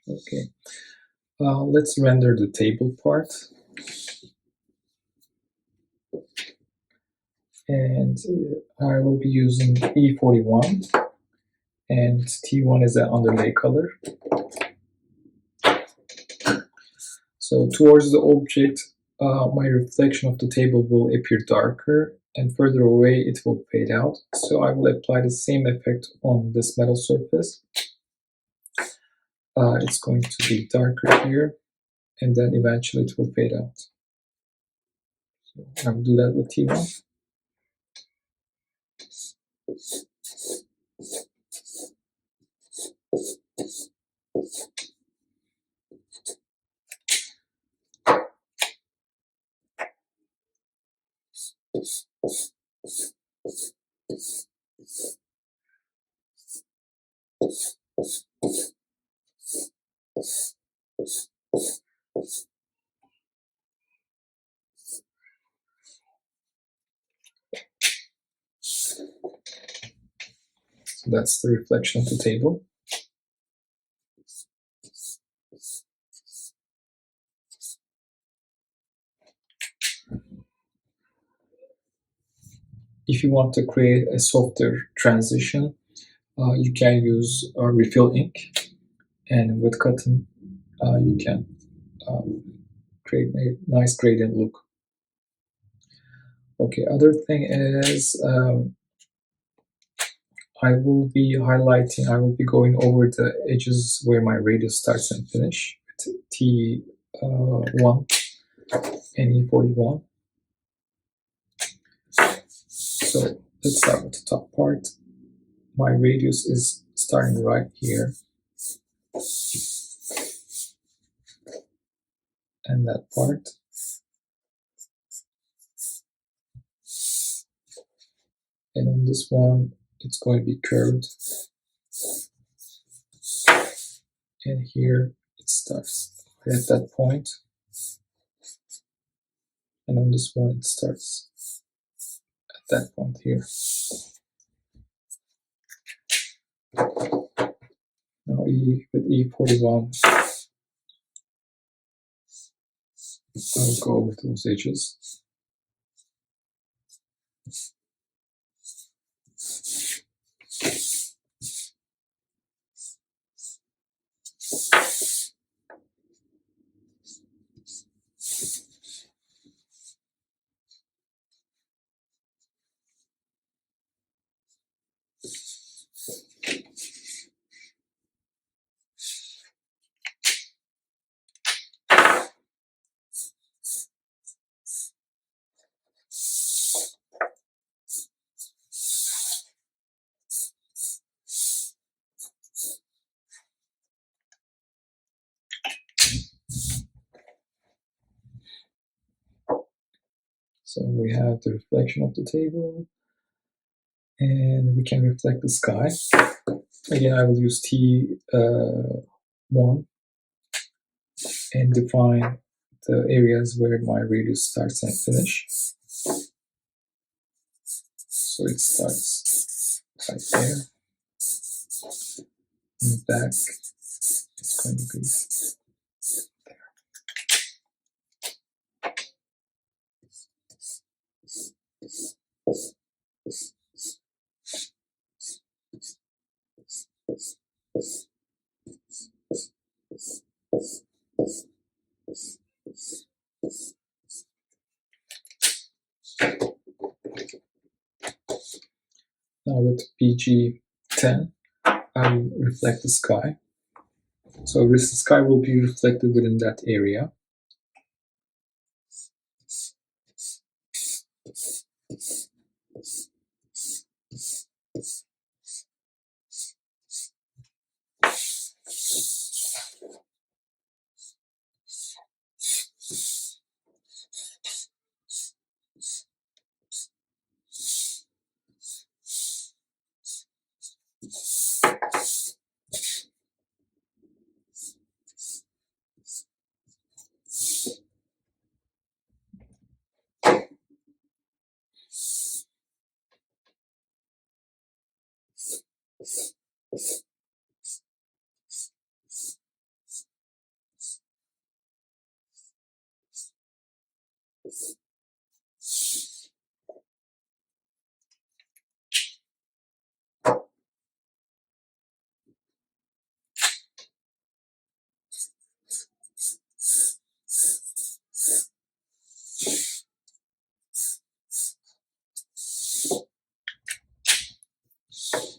Speaker 1: Okay, let's render the table part. And I will be using E41, and T1 is an underlay color. So towards the object, my reflection of the table will appear darker, and further away it will fade out. So I will apply the same effect on this metal surface. It's going to be darker here, and then eventually it will fade out. So I will do that with T1. So that's the reflection of the table. If you want to create a softer transition, you can use refill ink, and with cotton you can create a nice gradient look. Okay, other thing is I will be highlighting, I will be going over the edges where my radius starts and finish with T1 and E41. So let's start with the top part. My radius is starting right here, and that part. And on this one, it's going to be curved. And here it starts at that point. and on this one it starts at that point here. Now with E41, I'll go with those edges. So we have the reflection of the table, and we can reflect the sky. Again, I will use T1 and define the areas where my radius starts and finish. So it starts right there, and back it's going to be there. Now with PG10, I will reflect the sky. So the sky will be reflected within that area.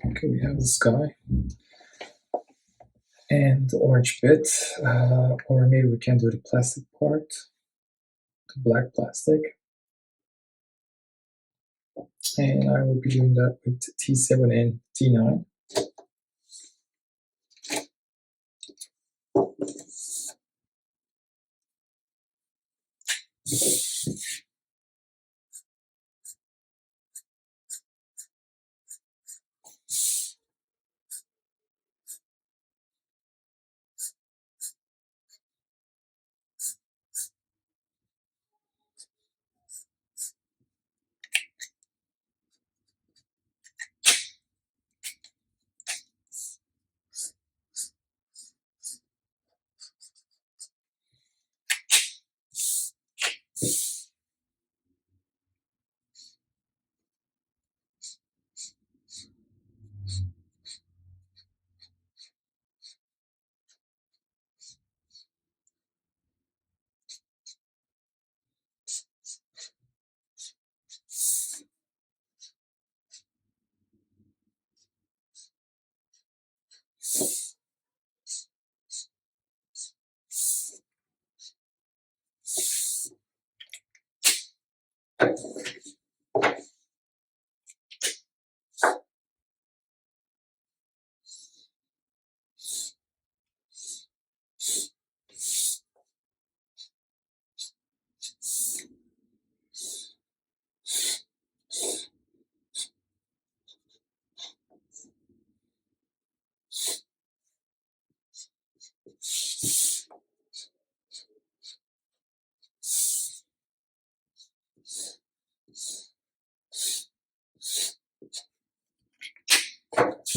Speaker 1: Okay, we have the sky and the orange bit, or maybe we can do the plastic part, the black plastic. And I will be doing that with T7 and T9.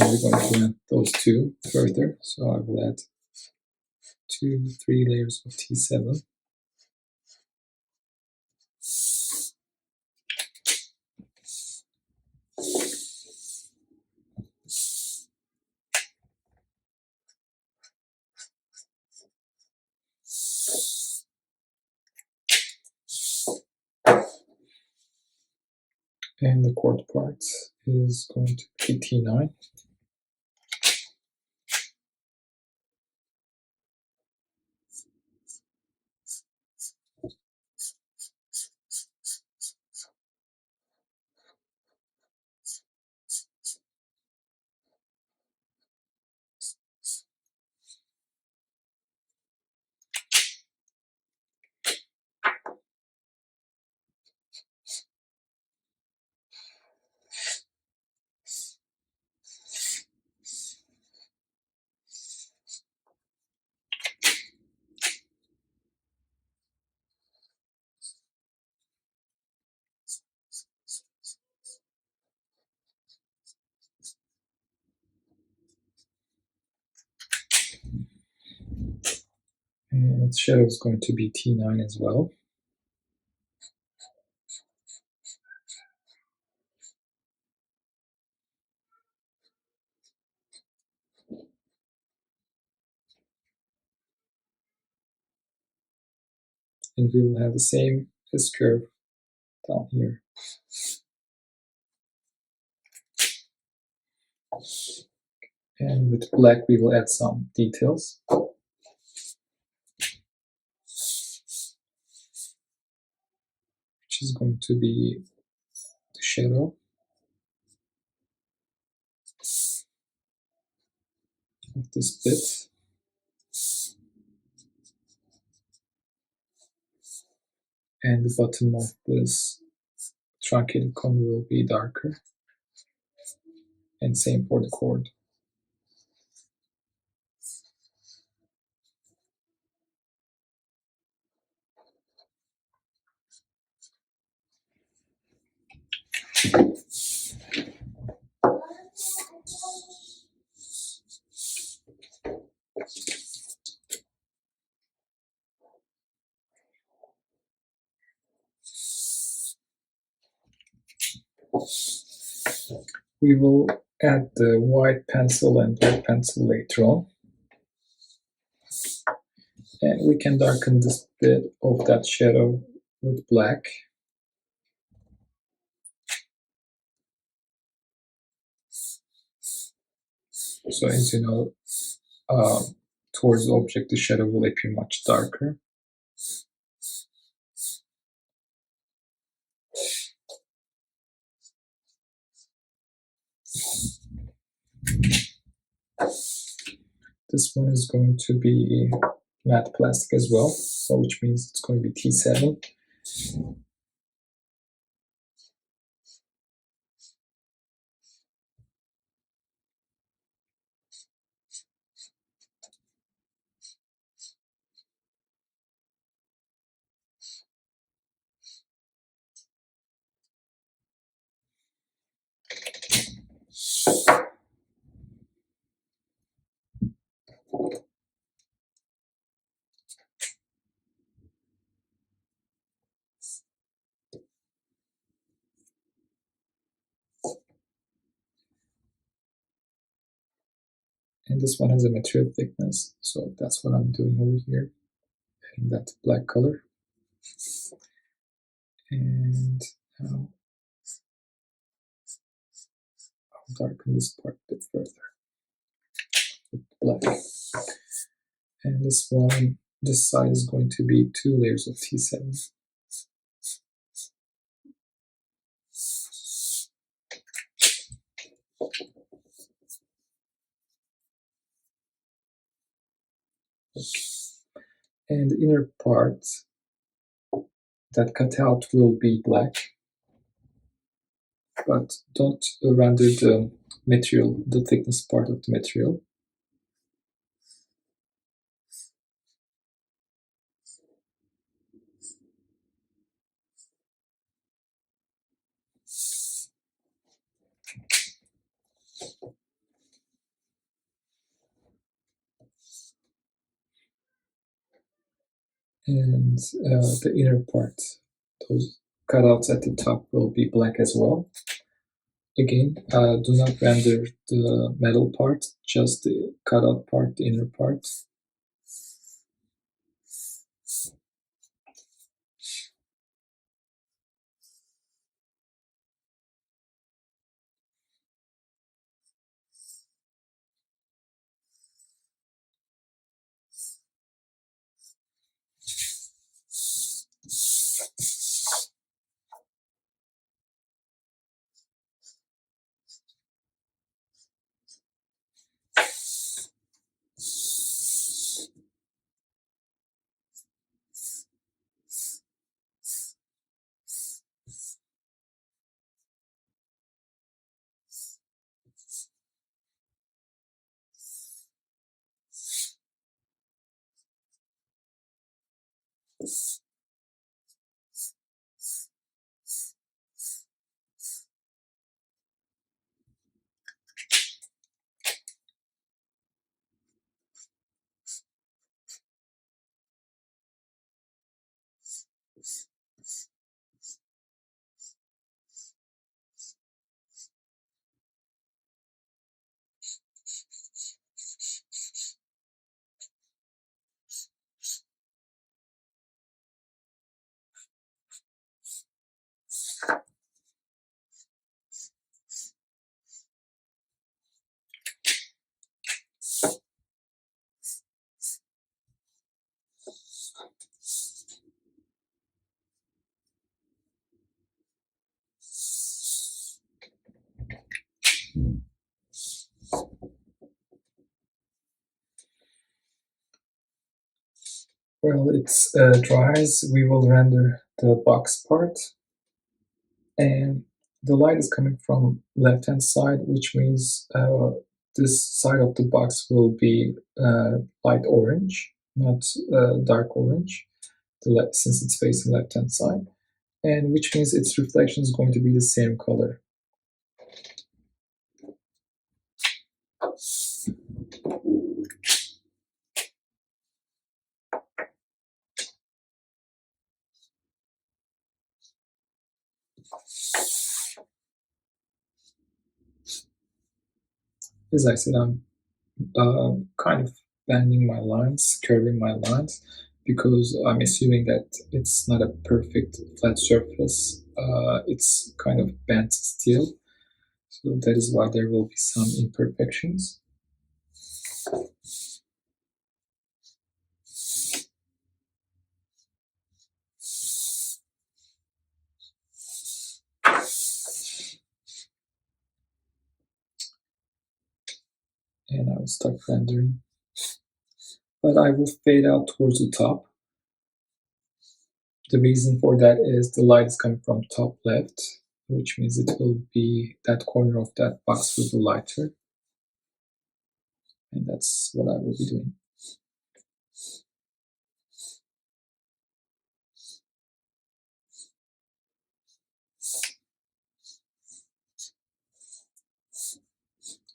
Speaker 1: we're going to add those two further. So I will add 3 layers of T7. And the chord part is going to be T9. And its shadow is going to be T9 as well. And we will have the same S-curve down here. And with black, we will add some details. Which is going to be the shadow of this bit. And the bottom of this truncated cone will be darker. And same for the chord. We will add the white pencil and black pencil later on. And we can darken this bit of that shadow with black. So as you know, towards the object, the shadow will appear much darker. This one is going to be matte plastic as well, so which means it's going to be T7. And this one has a material thickness, so that's what I'm doing over here, adding that black color. And now I'll darken this part a bit further with black. And this one, this side is going to be 2 layers of T7. Okay. And the inner part, that cutout will be black, but don't render the material, the thickness part of the material. and the inner part, those cutouts at the top will be black as well. Again, do not render the metal part, just the cutout part, the inner part. While it dries, we will render the box part, and the light is coming from left hand side, which means this side of the box will be light orange, not dark orange, since it's facing left hand side, and which means its reflection is going to be the same color. As I said, I'm kind of bending my lines, curving my lines, because I'm assuming that it's not a perfect flat surface. It's kind of bent still, so that is why there will be some imperfections. And I will start rendering, but I will fade out towards the top. The reason for that is the light is coming from top left, which means it will be that corner of that box will be lighter, and that's what I will be doing.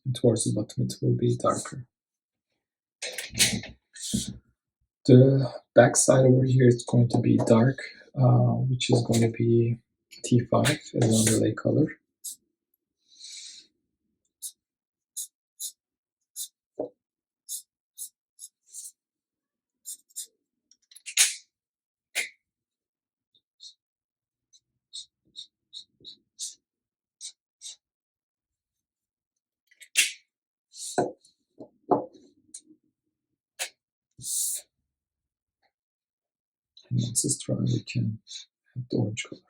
Speaker 1: And towards the bottom it will be darker. The back side over here is going to be dark, which is going to be T5 as an underlay color. And once it's dry, we can add the orange color.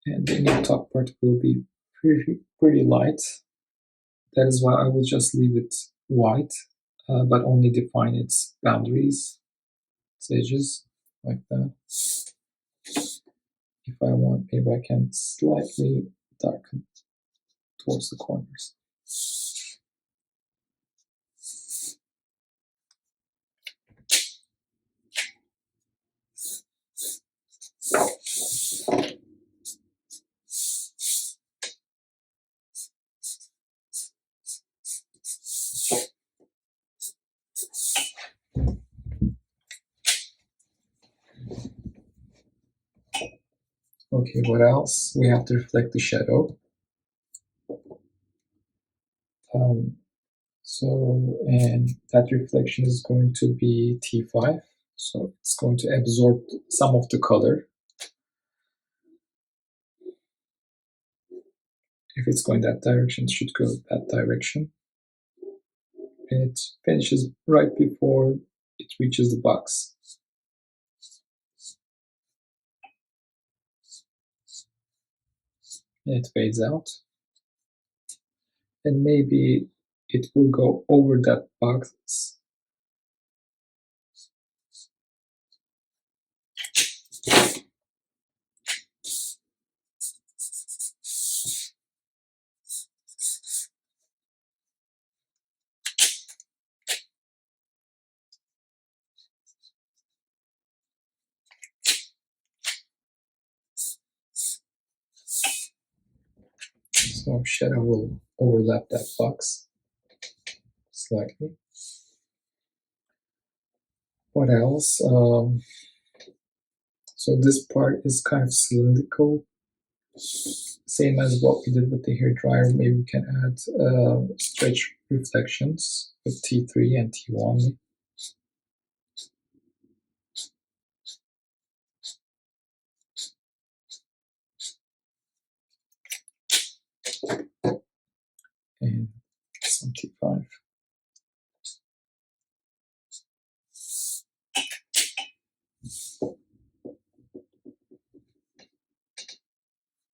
Speaker 1: And the inner top part will be pretty light. That is why I will just leave it white, but only define its boundaries, its edges, like that. If I want, maybe I can slightly darken towards the corners. Okay, what else? We have to reflect the shadow. And that reflection is going to be T5. So it's going to absorb some of the color. If it's going that direction, it should go that direction. And it finishes right before it reaches the box. And it fades out. And maybe it will go over that box. So shadow will overlap that box slightly. What else? So this part is kind of cylindrical, same as what we did with the hair dryer. Maybe we can add stretch reflections with T3 and T1. And some T5.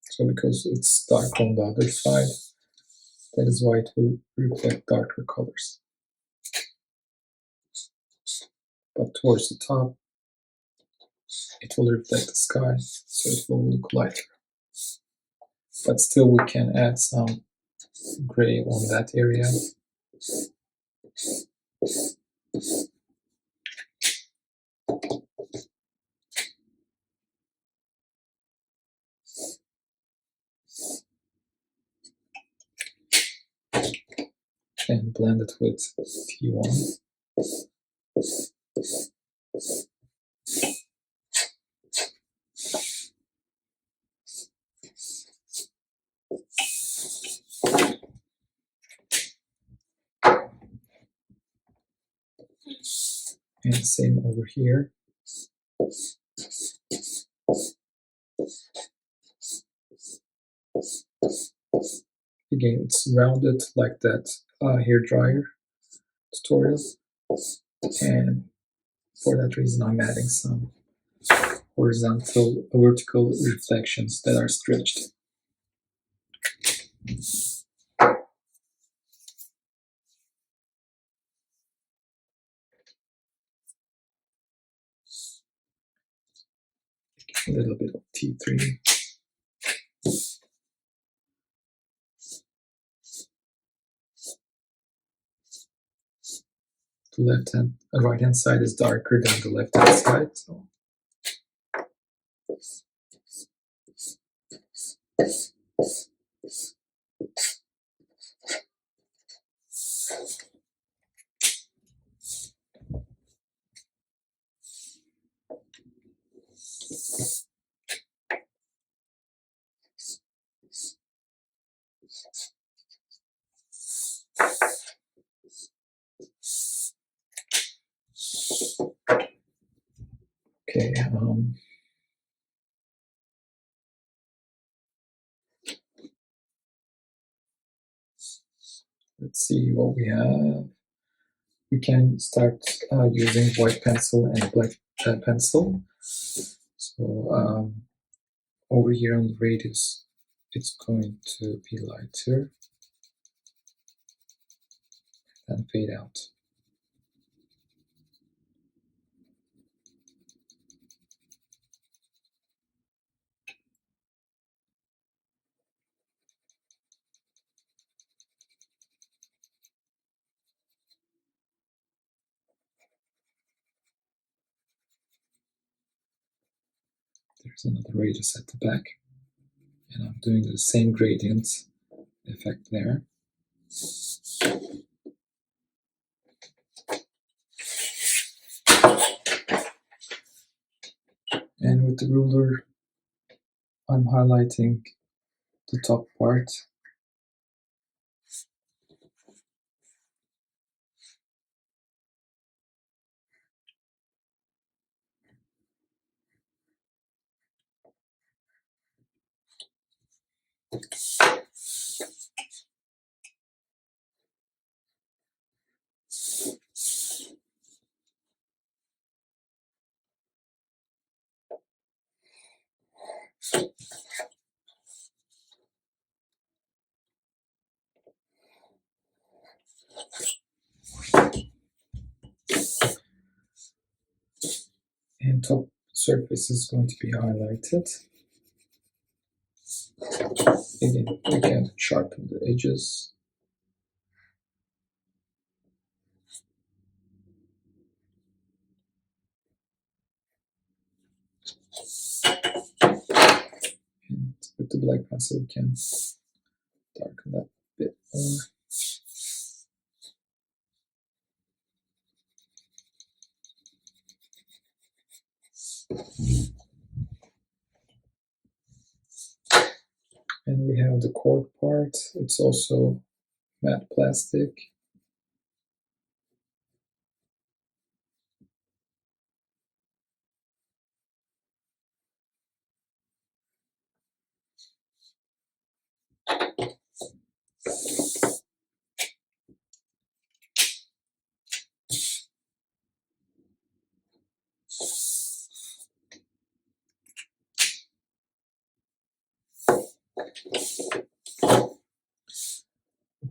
Speaker 1: So because it's dark on the other side, that is why it will reflect darker colors. But towards the top, it will reflect the sky, so it will look lighter. But still we can add some gray on that area. And blend it with T1. And same over here. Again, it's rounded like that hair dryer tutorial, and for that reason I'm adding some vertical reflections that are stretched. A little bit of T3. The right hand side is darker than the left hand side. So. Okay, let's see what we have. We can start using white pencil and black pencil. So over here on the radius, it's going to be lighter and fade out. There's another radius at the back, and I'm doing the same gradient effect there. And with the ruler, I'm highlighting the top part. And top surface is going to be highlighted. Again, sharpen the edges. And with the black pencil, we can darken that a bit more. And we have the cork part. It's also matte plastic.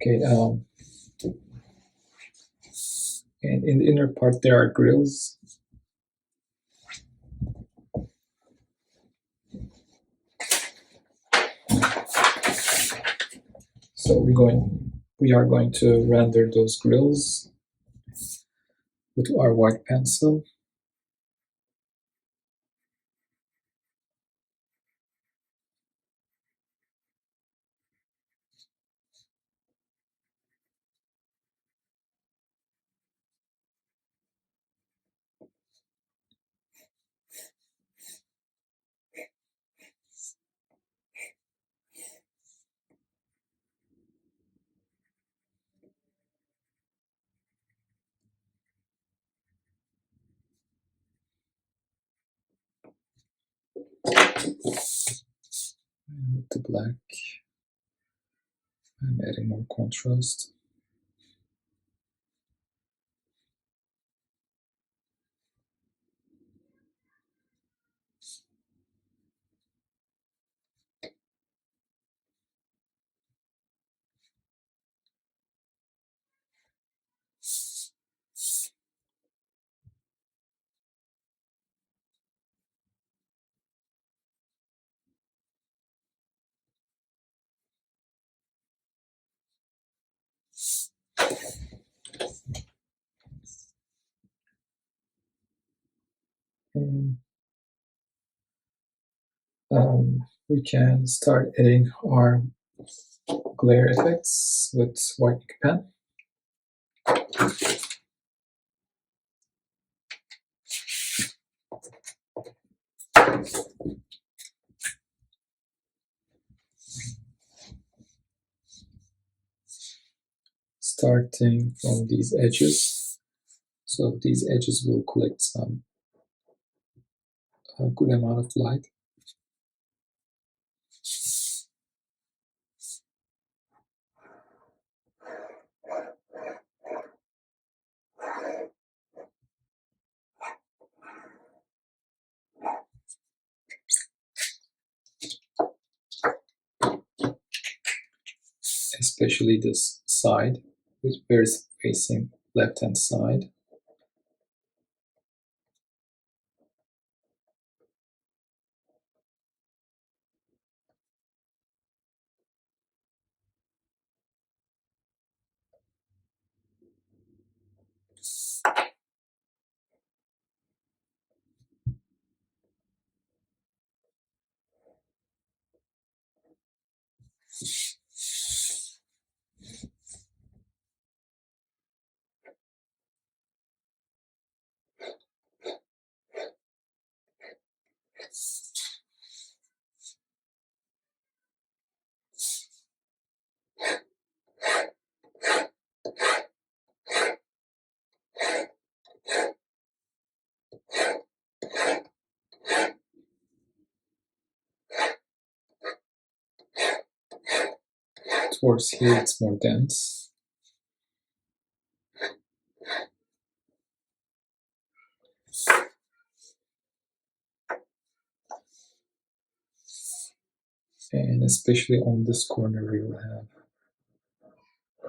Speaker 1: Okay, and in the inner part there are grills. So we are going to render those grills with our white pencil. And with the black, I'm adding more contrast. And we can start adding our glare effects with white ink pen. Starting from these edges. So these edges will collect some a good amount of light. Especially this side, which is facing left hand side. towards here it's more dense. And especially on this corner we will have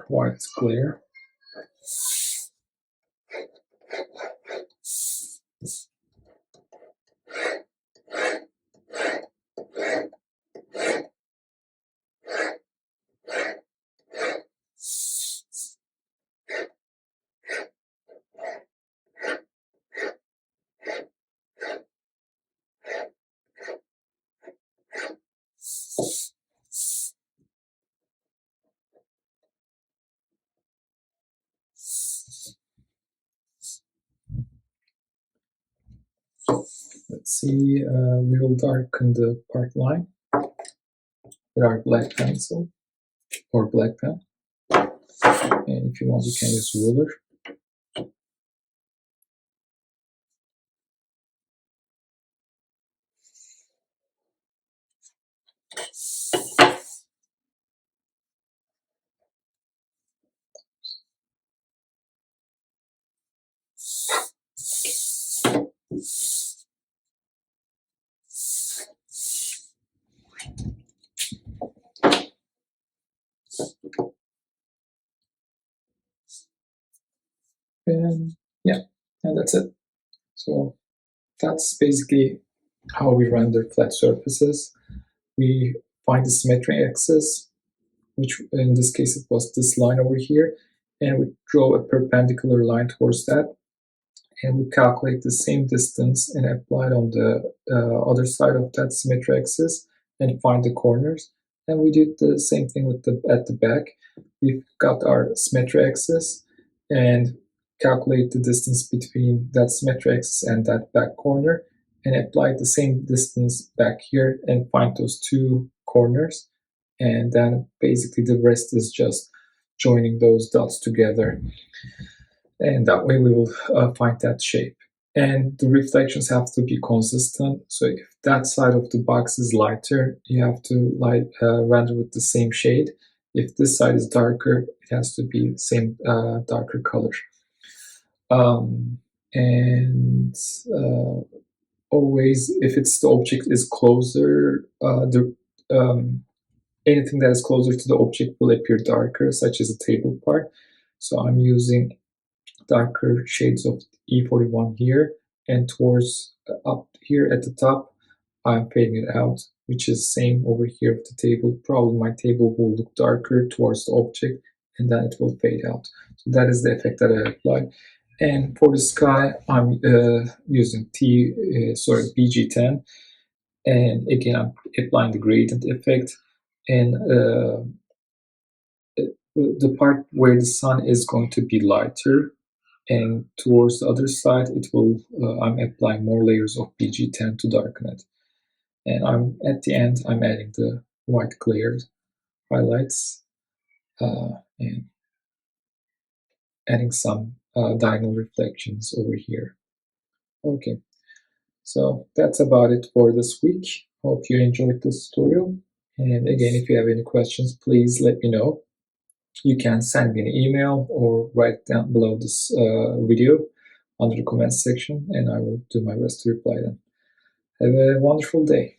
Speaker 1: white glare. Let's see, we will darken the part line with our black pencil or black pen. And if you want, you can use ruler. And yeah, and that's it. So that's basically how we render flat surfaces. We find the symmetry axis, which in this case it was this line over here, and we draw a perpendicular line towards that, and we calculate the same distance and apply it on the other side of that symmetry axis and find the corners. And we did the same thing with at the back. We've got our symmetry axis and calculate the distance between that symmetry axis and that back corner, and apply the same distance back here and find those two corners. And then basically the rest is just joining those dots together, and that way we will find that shape. And the reflections have to be consistent, so if that side of the box is lighter, you have to render with the same shade. If this side is darker, it has to be the same darker color. And always, if it's the object is closer, anything that is closer to the object will appear darker, such as the table part. So I'm using darker shades of E41 here, and towards up here at the top I'm fading it out, which is same over here with the table. Probably my table will look darker towards the object and then it will fade out. So that is the effect that I applied. And for the sky I'm using BG10, and again I'm applying the gradient effect, and the part where the sun is going to be lighter, and towards the other side it will I'm applying more layers of BG10 to darken it. And at the end I'm adding the white glare highlights and adding some diagonal reflections over here. Okay, so that's about it for this week. Hope you enjoyed this tutorial, and again, if you have any questions, please let me know. You can send me an email or write down below this video under the comments section, and I will do my best to reply them. Have a wonderful day.